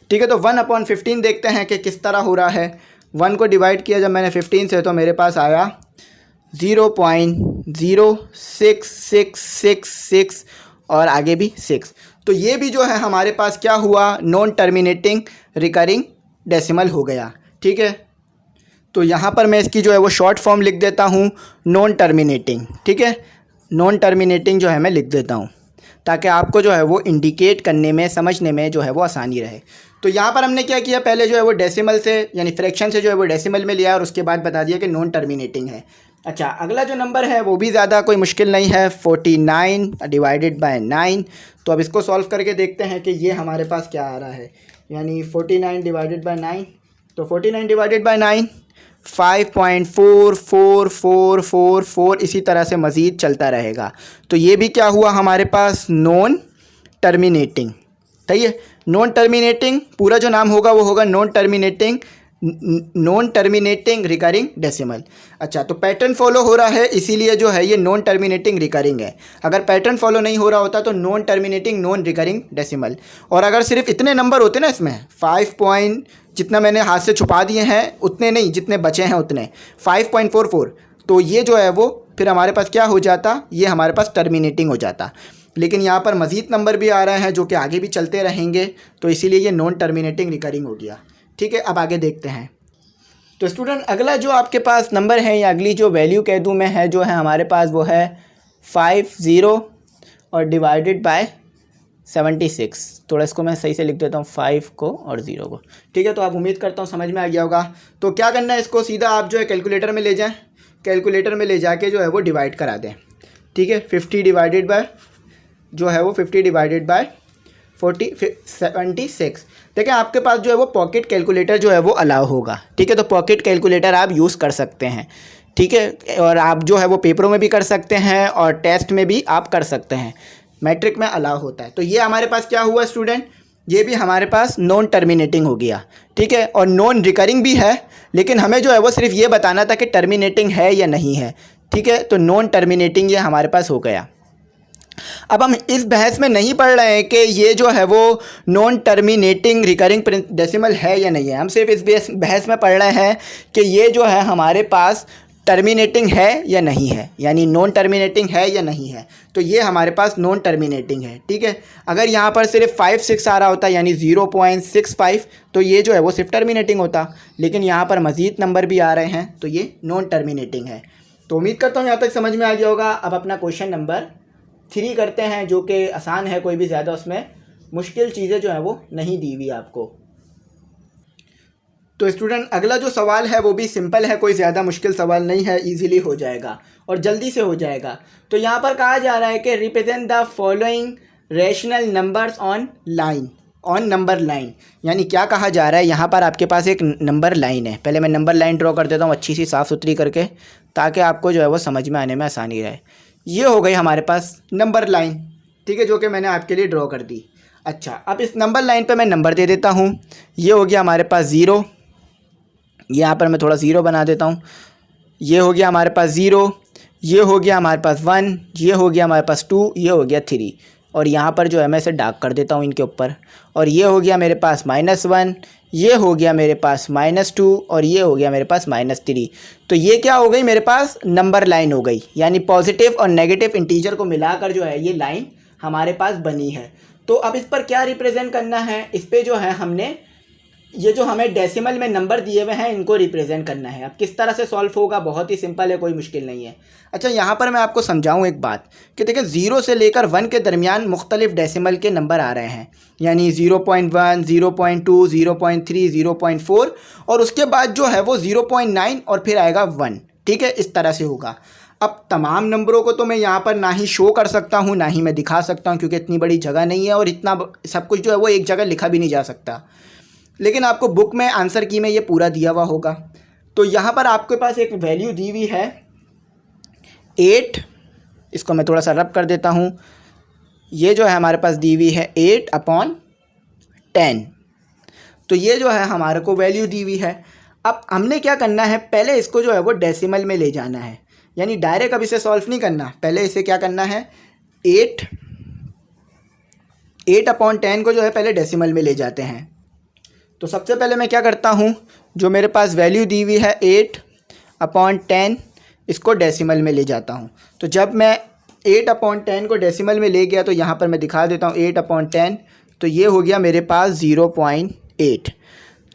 ठीक है, तो 1/15 देखते हैं कि किस तरह हो रहा है। 1 को डिवाइड किया जब मैंने 15 से तो मेरे पास आया 0.06666 और आगे भी 6। तो ये भी जो है हमारे पास क्या हुआ, नॉन टर्मिनेटिंग रिकरिंग डेसिमल हो गया। ठीक है, तो यहाँ पर मैं इसकी जो है वो शॉर्ट फॉर्म लिख देता हूँ नॉन टर्मिनेटिंग। ठीक है, नॉन टर्मिनेटिंग जो है मैं लिख देता हूँ ताकि आपको जो है वो इंडिकेट करने में, समझने में जो है वो आसानी रहे। तो यहाँ पर हमने क्या किया, पहले जो है वो डेसिमल से यानी फ्रैक्शन से जो है वो डेसिमल में लिया और उसके बाद बता दिया कि नॉन टर्मिनेटिंग है। अच्छा, अगला जो नंबर है वो भी ज़्यादा कोई मुश्किल नहीं है, 49/9। तो अब इसको सॉल्व करके देखते हैं कि ये हमारे पास क्या आ रहा है, यानी 49/9। तो 49/9 5.444444 इसी तरह से मज़ीद चलता रहेगा। तो ये भी क्या हुआ हमारे पास, नॉन टर्मिनेटिंग। सही है, नॉन टर्मिनेटिंग पूरा जो नाम होगा वो होगा नॉन टर्मिनेटिंग रिकरिंग डेसिमल। अच्छा, तो पैटर्न फॉलो हो रहा है इसीलिए जो है ये नॉन टर्मिनेटिंग रिकरिंग है। अगर पैटर्न फॉलो नहीं हो रहा होता तो non terminating non recurring decimal. और अगर सिर्फ इतने नंबर होते ना इसमें 5 पॉइंट, जितना मैंने हाथ से छुपा दिए हैं उतने नहीं, जितने बचे हैं उतने 5.44, तो ये जो है वो फिर हमारे पास क्या हो जाता, ये हमारे पास टर्मिनेटिंग हो जाता। लेकिन यहाँ पर मज़ीद नंबर भी आ रहे हैं जो कि आगे भी चलते रहेंगे, तो इसीलिए ये नॉन टर्मिनेटिंग रिकरिंग हो गया। ठीक है, अब आगे देखते हैं। तो स्टूडेंट अगला जो आपके पास नंबर है या अगली जो वैल्यू कह दूँ मैं है जो है हमारे पास वो है 50 और डिवाइडेड बाय 76। थोड़ा इसको मैं सही से लिख देता हूँ 5 को और 0 को। ठीक है, तो आप उम्मीद करता हूँ समझ में आ गया होगा। तो क्या करना है, इसको सीधा आप जो है कैलकुलेटर में ले जाएं, कैलकुलेटर में ले जाके जो है वो डिवाइड करा दें। ठीक है, 50 डिवाइडेड बाय जो है वो 50 डिवाइडेड बाय 76। देखिए आपके पास जो है वो पॉकेट कैलकुलेटर जो है वो अलाउ होगा। ठीक है, तो पॉकेट कैलकुलेटर आप यूज़ कर सकते हैं। ठीक है, और आप जो है वो पेपरों में भी कर सकते हैं और टेस्ट में भी आप कर सकते हैं, मैट्रिक में अलाउ होता है। तो ये हमारे पास क्या हुआ स्टूडेंट, ये भी हमारे पास नॉन टर्मिनेटिंग हो गया। ठीक है, और नॉन रिकरिंग भी है, लेकिन हमें जो है वो सिर्फ ये बताना था कि टर्मिनेटिंग है या नहीं है। ठीक है, तो नॉन टर्मिनेटिंग ये हमारे पास हो गया। अब हम इस बहस में नहीं पढ़ रहे हैं कि ये जो है वो नॉन टर्मिनेटिंग रिकरिंग डेसिमल है या नहीं है, हम सिर्फ इस बहस में पढ़ रहे हैं कि ये जो है हमारे पास टर्मिनेटिंग है या नहीं है, यानी नॉन टर्मिनेटिंग है या नहीं है। तो ये हमारे पास नॉन टर्मिनेटिंग है। ठीक है, अगर यहाँ पर सिर्फ 5-6 आ रहा होता यानी 0.65 तो ये जो है वो सिर्फ टर्मिनेटिंग होता, लेकिन यहाँ पर मज़ीद नंबर भी आ रहे हैं तो ये नॉन टर्मिनेटिंग है। तो उम्मीद करता हूँ यहाँ तक समझ में आ गया होगा। अब अपना क्वेश्चन नंबर 3 करते हैं जो कि आसान है, कोई भी ज़्यादा उसमें मुश्किल चीज़ें जो हैं वो नहीं दी हुई आपको। तो स्टूडेंट अगला जो सवाल है वो भी सिंपल है, कोई ज़्यादा मुश्किल सवाल नहीं है, इजीली हो जाएगा और जल्दी से हो जाएगा। तो यहाँ पर कहा जा रहा है कि represent the following rational numbers on line. On number line, यानी क्या कहा जा रहा है, यहाँ पर आपके पास एक नंबर लाइन है। पहले मैं नंबर लाइन ड्रॉ कर देता हूँ अच्छी सी साफ़ सुथरी करके, ताकि आपको जो है वो समझ में आने में आसानी रहे। ये हो गई हमारे पास नंबर लाइन, ठीक है, जो कि मैंने आपके लिए ड्रॉ कर दी। अच्छा, अब इस नंबर लाइन पे मैं नंबर दे देता हूँ। ये हो गया हमारे पास 0, यहाँ पर मैं थोड़ा 0 बना देता हूँ। ये हो गया हमारे पास 0, ये हो गया हमारे पास 1, ये हो गया हमारे पास 2, ये हो गया 3, और यहाँ पर जो है मैं इसे डार्क कर देता हूँ इनके ऊपर। और ये हो गया मेरे पास -1, ये हो गया मेरे पास -2, और ये हो गया मेरे पास -3। तो ये क्या हो गई, मेरे पास नंबर लाइन हो गई, यानी पॉजिटिव और नेगेटिव इंटीजर को मिलाकर जो है ये लाइन हमारे पास बनी है। तो अब इस पर क्या रिप्रेजेंट करना है, इस पर जो है हमने ये जो हमें डेसिमल में नंबर दिए हुए हैं इनको रिप्रेजेंट करना है। अब किस तरह से सॉल्व होगा, बहुत ही सिंपल है, कोई मुश्किल नहीं है। अच्छा, यहाँ पर मैं आपको समझाऊँ एक बात कि देखिए 0 से लेकर 1 के दरमियान मुख्तलिफ डेसिमल के नंबर आ रहे हैं, यानी 0.1, 0.2, 0.3, 0.4, और उसके बाद जो है वो 0.9 और फिर आएगा 1, ठीक है, इस तरह से होगा। अब तमाम नंबरों को तो मैं यहाँ पर ना ही शो कर सकता हूँ ना ही मैं दिखा सकता हूँ, क्योंकि इतनी बड़ी जगह नहीं है और इतना सब कुछ जो है वो एक जगह लिखा भी नहीं जा सकता। लेकिन आपको बुक में आंसर की में ये पूरा दिया हुआ होगा। तो यहाँ पर आपके पास एक वैल्यू दी हुई है 8, इसको मैं थोड़ा सा रब कर देता हूँ। ये जो है हमारे पास दी हुई है 8/10, तो ये जो है हमारे को वैल्यू दी हुई है। अब हमने क्या करना है, पहले इसको जो है वो डेसिमल में ले जाना है, यानी डायरेक्ट अब इसे सॉल्व नहीं करना, पहले इसे क्या करना है 8/10 को जो है पहले डेसिमल में ले जाते हैं। तो सबसे पहले मैं क्या करता हूँ, जो मेरे पास वैल्यू दी हुई है 8/10, इसको डेसिमल में ले जाता हूँ। तो जब मैं 8/10 को डेसिमल में ले गया तो यहाँ पर मैं दिखा देता हूँ 8/10, तो ये हो गया मेरे पास 0.8।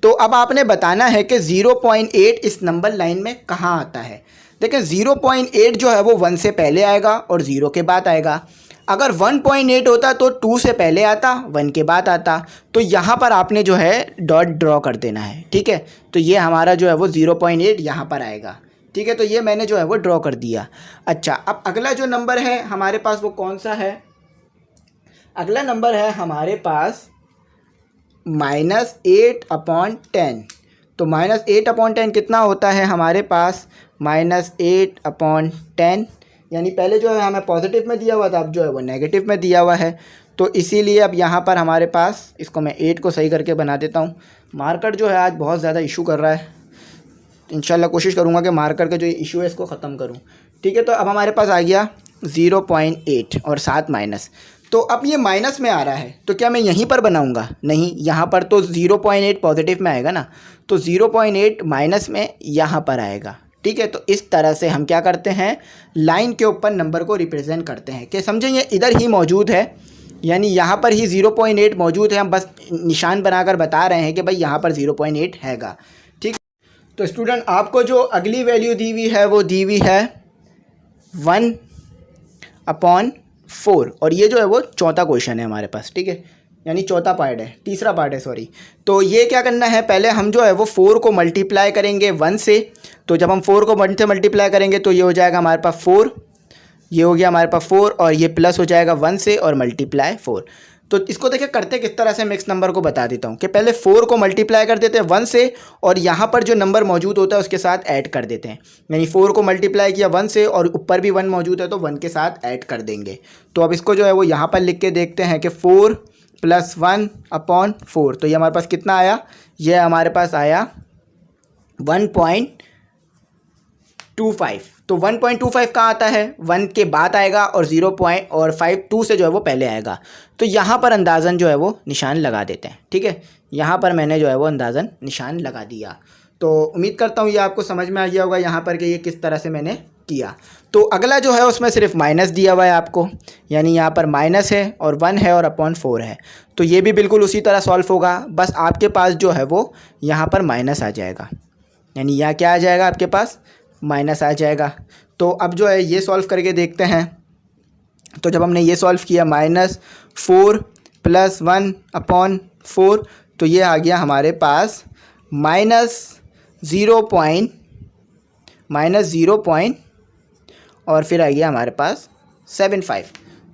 तो अब आपने बताना है कि 0.8 इस नंबर लाइन में कहाँ आता है। देखें 0.8 जो है वो 1 से पहले आएगा और 0 के बाद आएगा। अगर 1.8 होता तो 2 से पहले आता, 1 के बाद आता। तो यहाँ पर आपने जो है डॉट ड्रॉ कर देना है, ठीक है। तो ये हमारा जो है वो 0.8 यहाँ पर आएगा, ठीक है। तो ये मैंने जो है वो ड्रॉ कर दिया। अच्छा, अब अगला जो नंबर है हमारे पास वो कौन सा है, अगला नंबर है हमारे पास -8/10। तो -8/10 कितना होता है हमारे पास, -8/10, यानी पहले जो है हमें पॉजिटिव में दिया हुआ था, अब जो है वो नेगेटिव में दिया हुआ है। तो इसीलिए अब यहाँ पर हमारे पास, इसको मैं 8 को सही करके बना देता हूँ। मार्कर जो है आज बहुत ज़्यादा इशू कर रहा है, इंशाल्लाह कोशिश करूँगा कि मार्कर का जो इशू है इसको ख़त्म करूँ, ठीक है। तो अब हमारे पास आ गया 0.8 और 7 माइनस। तो अब ये माइनस में आ रहा है, तो क्या मैं यहीं पर बनाऊँगा, नहीं, यहाँ पर तो 0.8 पॉजिटिव में आएगा ना, तो 0.8 माइनस में यहाँ पर आएगा, ठीक है। तो इस तरह से हम क्या करते हैं, लाइन के ऊपर नंबर को रिप्रेजेंट करते हैं कि समझें ये इधर ही मौजूद है, यानी यहाँ पर ही 0.8 मौजूद है, हम बस निशान बनाकर बता रहे हैं कि भाई यहाँ पर 0.8 हैगा, ठीक। तो स्टूडेंट आपको जो अगली वैल्यू दी हुई है वो दी हुई है 1/4, और ये जो है वो चौथा क्वेश्चन है हमारे पास, ठीक है, यानी चौथा पार्ट है, तीसरा पार्ट है, सॉरी। तो ये क्या करना है, पहले हम जो है वो 4 को मल्टीप्लाई करेंगे 1 से। तो जब हम 4 को 1 से मल्टीप्लाई करेंगे तो ये हो जाएगा हमारे पास 4, ये हो गया हमारे पास 4, और ये प्लस हो जाएगा 1 से और मल्टीप्लाई 4। तो इसको देखिए करते किस तरह से, मिक्स नंबर को बता देता हूँ कि पहले 4 को मल्टीप्लाई कर देते हैं 1 से, और यहाँ पर जो नंबर मौजूद होता है उसके साथ ऐड कर देते हैं, यानी 4 को मल्टीप्लाई किया 1 से और ऊपर भी 1 मौजूद है तो 1 के साथ ऐड कर देंगे। तो अब इसको जो है वो यहाँ पर लिख के देखते हैं कि 4 + 1/4, तो ये हमारे पास कितना आया, ये हमारे पास आया 1.25। तो 1.25 कहाँ आता है, 1 के बाद आएगा, और 0.52 से जो है वो पहले आएगा। तो यहाँ पर अंदाज़न जो है वो निशान लगा देते हैं, ठीक है। यहाँ पर मैंने जो है वो अंदाज़न निशान लगा दिया। तो उम्मीद करता हूँ ये आपको समझ में आ गया होगा यहाँ पर कि ये किस तरह से मैंने किया। तो अगला जो है उसमें सिर्फ माइनस दिया हुआ है आपको, यानी यहाँ पर माइनस है और 1 है और /4 है। तो ये भी बिल्कुल उसी तरह सॉल्व होगा, बस आपके पास जो है वो यहाँ पर माइनस आ जाएगा, यानी यहाँ क्या आ जाएगा आपके पास, माइनस आ जाएगा। तो अब जो है ये सॉल्व करके देखते हैं। तो जब हमने ये सॉल्व किया -4 + 1/4, तो ये आ गया हमारे पास -0 और फिर आ गया हमारे पास 75।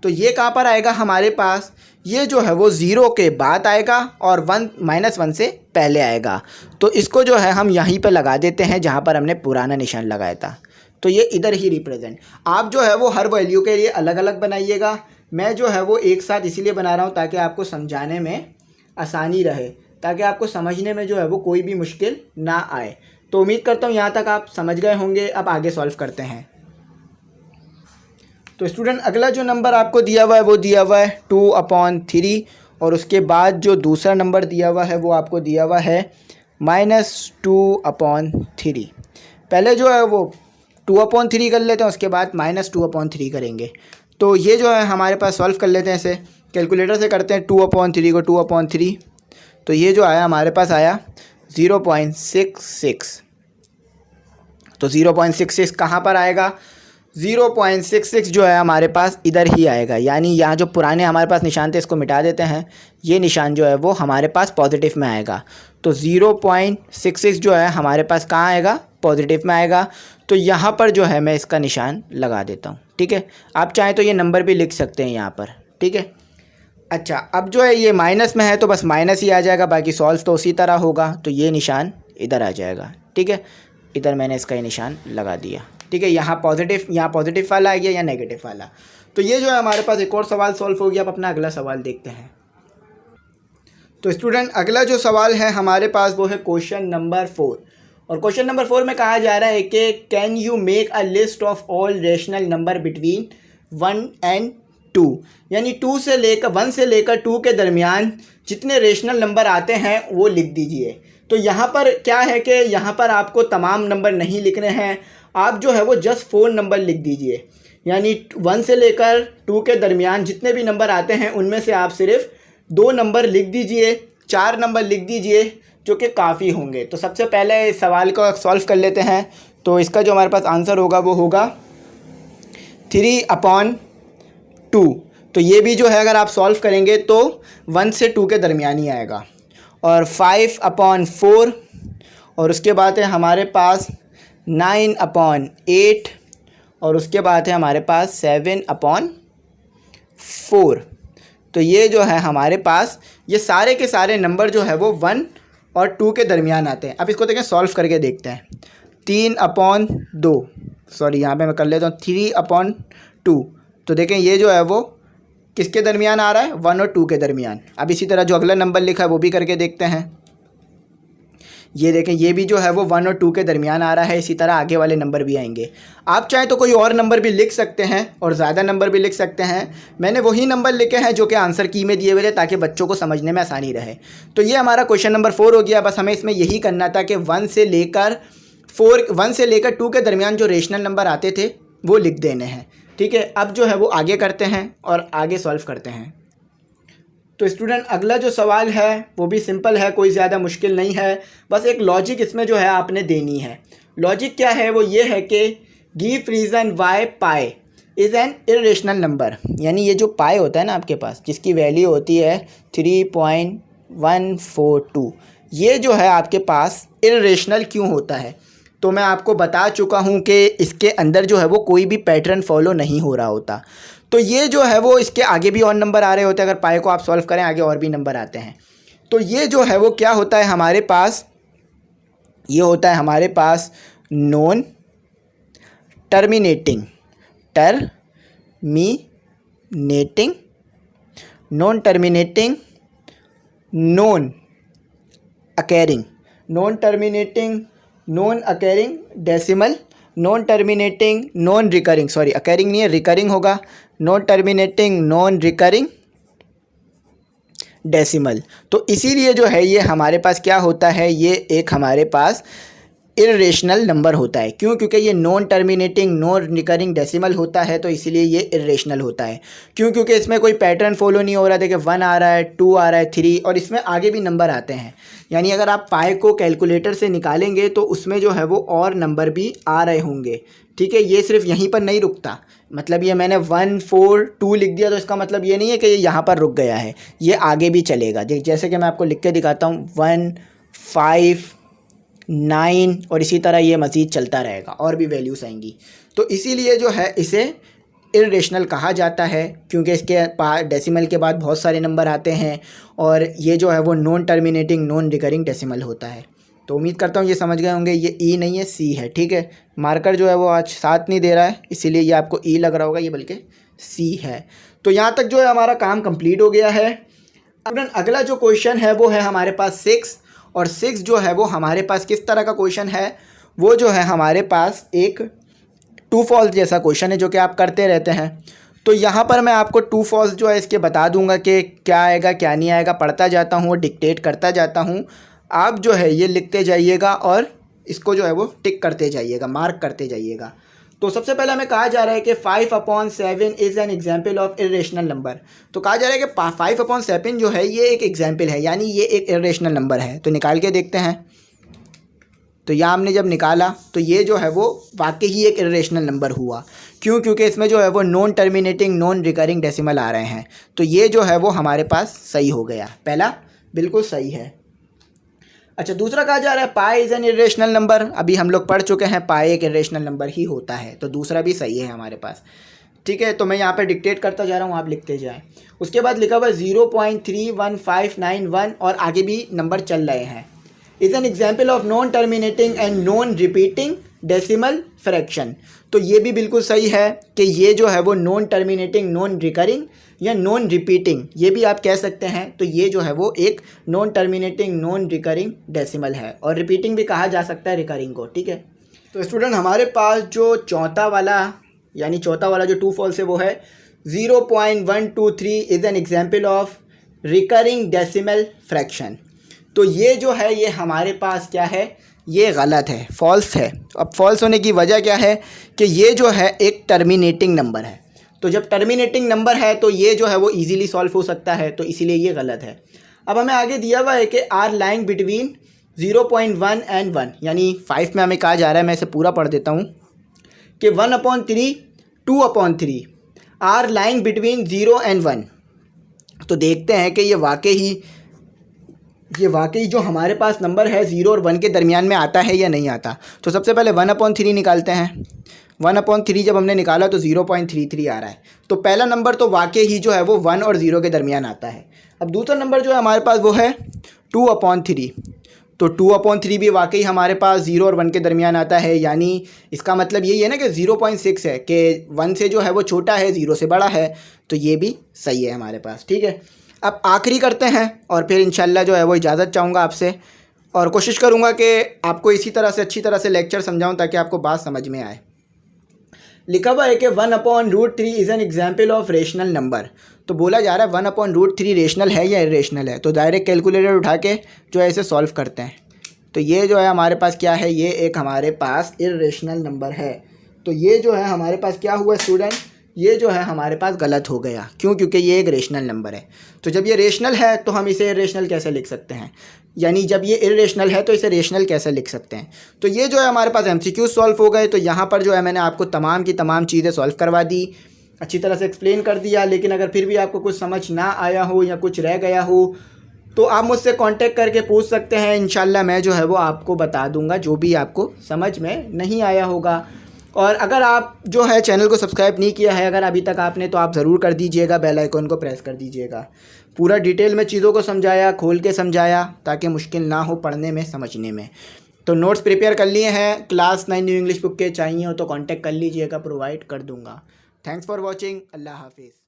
तो ये कहाँ पर आएगा हमारे पास, ये जो है वो 0 के बाद आएगा और -1 से पहले आएगा। तो इसको जो है हम यहीं पे लगा देते हैं जहाँ पर हमने पुराना निशान लगाया था। तो ये इधर ही रिप्रेजेंट। आप जो है वो हर वैल्यू के लिए अलग अलग बनाइएगा। मैं जो है वो एक साथ इसीलिए बना रहा हूँ ताकि आपको समझाने में आसानी रहे, ताकि आपको समझने में जो है वो कोई भी मुश्किल ना आए। तो उम्मीद करता हूँ यहाँ तक आप समझ गए होंगे। अब आगे सॉल्व करते हैं। तो स्टूडेंट अगला जो नंबर आपको दिया हुआ है वो दिया हुआ है 2/3 और उसके बाद जो दूसरा नंबर दिया हुआ है वो आपको दिया हुआ है -2/3। पहले जो है वो 2/3 कर लेते हैं, उसके बाद -2/3 करेंगे। तो ये जो है हमारे पास सॉल्व कर लेते हैं, इसे कैलकुलेटर से करते हैं। 2/3 को 2/3, तो ये जो आया हमारे पास आया 0.66। तो 0.66 कहाँ पर आएगा? 0.66 जो है हमारे पास इधर ही आएगा। यानी यहाँ जो पुराने हमारे पास निशान थे इसको मिटा देते हैं। ये निशान जो है वो हमारे पास पॉजिटिव में आएगा। तो 0.66 जो है हमारे पास कहाँ आएगा? पॉजिटिव में आएगा। तो यहाँ पर जो है मैं इसका निशान लगा देता हूँ। ठीक है, आप चाहें तो ये नंबर भी लिख सकते हैं यहाँ पर। ठीक है, अच्छा अब जो है ये माइनस में है तो बस माइनस ही आ जाएगा, बाकी सॉल्व तो उसी तरह होगा। तो ये निशान इधर आ जाएगा। ठीक है, इधर मैंने इसका ये निशान लगा दिया। ठीक है, यहाँ पॉजिटिव वाला आ गया या नेगेटिव वाला। तो ये जो है हमारे पास एक और सवाल सॉल्व हो गया। अब अपना अगला सवाल देखते हैं। तो स्टूडेंट अगला जो सवाल है हमारे पास वो है क्वेश्चन नंबर 4। और क्वेश्चन नंबर 4 में कहा जा रहा है कि can you make a list of all rational number between 1 and 2। यानी 1 से लेकर 2 के दरमियान जितने रेशनल नंबर आते हैं वो लिख दीजिए। तो यहाँ पर क्या है कि यहाँ पर आपको तमाम नंबर नहीं लिखने हैं, आप जो है वो जस्ट 4 नंबर लिख दीजिए। यानी 1 से लेकर 2 के दरमियान जितने भी नंबर आते हैं उनमें से आप सिर्फ 2 नंबर लिख दीजिए, 4 नंबर लिख दीजिए, जो कि काफ़ी होंगे। तो सबसे पहले इस सवाल को सॉल्व कर लेते हैं। तो इसका जो हमारे पास आंसर होगा वो होगा 3/2। तो ये भी जो है अगर आप सॉल्व करेंगे तो 1 से 2 के दरमियान ही आएगा। और 5/4 और उसके बाद है हमारे पास 9/8 और उसके बाद है हमारे पास 7/4। तो ये जो है हमारे पास ये सारे के सारे नंबर जो है वो 1 और 2 के दरमियान आते हैं। अब इसको देखें, सॉल्व करके देखते हैं। 3/2 सॉरी यहाँ पे मैं कर लेता हूँ 3/2। तो देखें ये जो है वो किसके दरमियान आ रहा है? 1 और 2 के दरमियान। अब इसी तरह जो अगला नंबर लिखा है वो भी करके देखते हैं। ये देखें ये भी जो है वो 1 और 2 के दरमियान आ रहा है। इसी तरह आगे वाले नंबर भी आएंगे। आप चाहें तो कोई और नंबर भी लिख सकते हैं और ज़्यादा नंबर भी लिख सकते हैं। मैंने वही नंबर लिखे हैं जो कि आंसर की में दिए हुए थे ताकि बच्चों को समझने में आसानी रहे। तो ये हमारा क्वेश्चन नंबर 4 हो गया। बस हमें इसमें यही करना था कि 1 से लेकर 2 के दरमियान जो रेशनल नंबर आते थे वो लिख देने हैं। ठीक है, अब जो है वो आगे करते हैं और आगे सॉल्व करते हैं। तो स्टूडेंट अगला जो सवाल है वो भी सिंपल है, कोई ज़्यादा मुश्किल नहीं है। बस एक लॉजिक इसमें जो है आपने देनी है। लॉजिक क्या है? वो ये है कि give reason why pi is an irrational number. यानी ये जो पाई होता है ना आपके पास, जिसकी वैल्यू होती है 3.142, ये जो है आपके पास इरेशनल क्यों होता है? तो मैं आपको बता चुका हूँ कि इसके अंदर जो है वो कोई भी पैटर्न फॉलो नहीं हो रहा होता। तो ये जो है वो इसके आगे भी और नंबर आ रहे होते हैं। अगर पाई को आप सॉल्व करें आगे और भी नंबर आते हैं। तो ये जो है वो क्या होता है हमारे पास? ये होता है हमारे पास non terminating, non terminating, non occurring, non terminating, non occurring decimal, non terminating, non recurring, sorry occurring नहीं है रिकरिंग होगा, non terminating, non recurring decimal. तो इसीलिए जो है ये हमारे पास क्या होता है? ये एक हमारे पास इरेशनल नंबर होता है। क्यों? क्योंकि ये non terminating, non recurring decimal होता है, तो इसीलिए ये इरेशनल होता है। क्यों? क्योंकि इसमें कोई पैटर्न फॉलो नहीं हो रहा। देखिए 1 आ रहा है, 2 आ रहा है, 3 और इसमें आगे भी नंबर आते हैं। यानी अगर आप पाई को कैलकुलेटर से निकालेंगे तो उसमें जो है वो और नंबर भी आ रहे होंगे। ठीक है, ये सिर्फ यहीं पर नहीं रुकता। मतलब ये मैंने 1 4 2 लिख दिया तो इसका मतलब ये नहीं है कि ये यहाँ पर रुक गया है, ये आगे भी चलेगा। जैसे कि मैं आपको लिख के दिखाता हूँ 1 5 9 और इसी तरह ये मज़ीद चलता रहेगा और भी वैल्यूज़ आएंगी। तो इसीलिए जो है इसे इरेशनल कहा जाता है, क्योंकि इसके डेसिमल के बाद बहुत सारे नंबर आते हैं और ये जो है वो non terminating non recurring decimal होता है। तो उम्मीद करता हूँ ये समझ गए होंगे। ये ई नहीं है, सी है, ठीक है। मार्कर जो है वो आज साथ नहीं दे रहा है, इसीलिए ये आपको ई लग रहा होगा, ये बल्कि सी है। तो यहाँ तक जो है हमारा काम कंप्लीट हो गया है। स्टूडेंट अगला जो क्वेश्चन है वो है हमारे पास 6, और 6 जो है वो हमारे पास किस तरह का क्वेश्चन है, वो जो है हमारे पास एक टू फॉल्स जैसा क्वेश्चन है जो कि आप करते रहते हैं। तो यहाँ पर मैं आपको टू फॉल्स जो है इसके बता दूंगा कि क्या आएगा क्या नहीं आएगा, पढ़ता जाता हूँ और डिक्टेट करता जाता हूँ। आप जो है ये लिखते जाइएगा और इसको जो है वो टिक करते जाइएगा, मार्क करते जाइएगा। तो सबसे पहले हमें कहा जा रहा है कि 5/7 is an example of irrational number. तो कहा जा रहा है कि 5/7 जो है ये एक एग्जाम्पल है, यानी ये एक इरेशनल नंबर है। तो निकाल के देखते हैं। तो यहाँ हमने जब निकाला तो ये जो है वो वाकई ही एक इरेशनल नंबर हुआ। क्यों? क्योंकि इसमें जो है वो non terminating non recurring decimal आ रहे हैं। तो ये जो है वो हमारे पास सही हो गया, पहला बिल्कुल सही है। अच्छा, दूसरा कहा जा रहा है पाई इज़ एन इरेशनल नंबर। अभी हम लोग पढ़ चुके हैं पाई एक इरेशनल नंबर ही होता है, तो दूसरा भी सही है हमारे पास, ठीक है। तो मैं यहाँ पे डिक्टेट करता जा रहा हूँ, आप लिखते जाएं। उसके बाद लिखा हुआ 0.31591 और आगे भी नंबर चल रहे हैं। Is an example of non terminating and non repeating decimal fraction. तो ये भी बिल्कुल सही है कि ये जो है वो नॉन टर्मिनेटिंग नॉन रिकरिंग या नॉन रिपीटिंग, ये भी आप कह सकते हैं। तो ये जो है वो एक non terminating non recurring decimal है, और रिपीटिंग भी कहा जा सकता है रिकरिंग को, ठीक है। तो स्टूडेंट हमारे पास जो चौथा वाला जो टू फॉल्स है वो है 0.123 is an example of recurring decimal fraction. तो ये जो है ये हमारे पास क्या है, ये गलत है, फॉल्स है। अब फॉल्स होने की वजह क्या है कि ये जो है एक टर्मिनेटिंग नंबर है। तो जब टर्मिनेटिंग नंबर है तो ये जो है वो इजीली सॉल्व हो सकता है, तो इसीलिए ये गलत है। अब हमें आगे दिया हुआ है कि आर लाइंग बिटवीन 0.1 एंड 1, यानी 5 में हमें कहा जा रहा है, मैं इसे पूरा पढ़ देता हूँ कि 1/3 2/3 आर लाइंग बिटवीन 0 एंड 1। तो देखते हैं कि ये वाकई जो हमारे पास नंबर है 0 और 1 के दरमियान में आता है या नहीं आता। तो सबसे पहले 1/3 निकालते हैं। 1/3 जब हमने निकाला तो 0.33 आ रहा है। तो पहला नंबर तो वाकई ही जो है वो 1 और 0 के दरमियान आता है। अब दूसरा नंबर जो है हमारे पास वो है 2/3। तो 2/3 भी वाकई हमारे पास 0 और 1 के दरमियान आता है, यानी इसका मतलब यही है ना कि 0.6 है, कि 1 से जो है वो छोटा है, 0 से बड़ा है। तो ये भी सही है हमारे पास, ठीक है। अब आखिरी करते हैं और फिर इंशाल्लाह जो है वो इजाज़त चाहूँगा आपसे, और कोशिश करूँगा कि आपको इसी तरह से अच्छी तरह से लेक्चर समझाऊँ ताकि आपको बात समझ में आए। लिखा हुआ है कि 1/√3 is an example of rational number. तो बोला जा रहा है 1/√3 रेशनल है या इरेशनल है। तो डायरेक्ट कैलकुलेटर उठा के जो है इसे सॉल्व करते हैं। तो ये जो है हमारे पास क्या है, ये एक हमारे पास इरेशनल नंबर है। तो ये जो है हमारे पास क्या हुआ स्टूडेंट, ये जो है हमारे पास गलत हो गया। क्यों? क्योंकि ये एक रेशनल नंबर है। तो जब ये रेशनल है तो हम इसे इरेशनल कैसे लिख सकते हैं, यानी जब ये इरेशनल है तो इसे रेशनल कैसे लिख सकते हैं। तो ये जो है हमारे पास MCQ सॉल्व हो गए। तो यहाँ पर जो है मैंने आपको तमाम की तमाम चीज़ें सॉल्व करवा दी, अच्छी तरह से एक्सप्लेन कर दिया। लेकिन अगर फिर भी आपको कुछ समझ ना आया हो या कुछ रह गया हो तो आप मुझसे कांटेक्ट करके पूछ सकते हैं। इंशाल्लाह मैं जो है वो आपको बता दूंगा जो भी आपको समझ में नहीं आया होगा। और अगर आप जो है चैनल को सब्सक्राइब नहीं किया है अगर अभी तक आपने, तो आप ज़रूर कर दीजिएगा, बेल आइकन को प्रेस कर दीजिएगा। पूरा डिटेल में चीज़ों को समझाया, खोल के समझाया, ताकि मुश्किल ना हो पढ़ने में समझने में। तो नोट्स प्रिपेयर कर लिए हैं, क्लास 9 न्यू इंग्लिश बुक के चाहिए हो तो कांटेक्ट कर लीजिएगा, प्रोवाइड कर दूंगा। Thanks for watching. अल्लाह हाफिज़।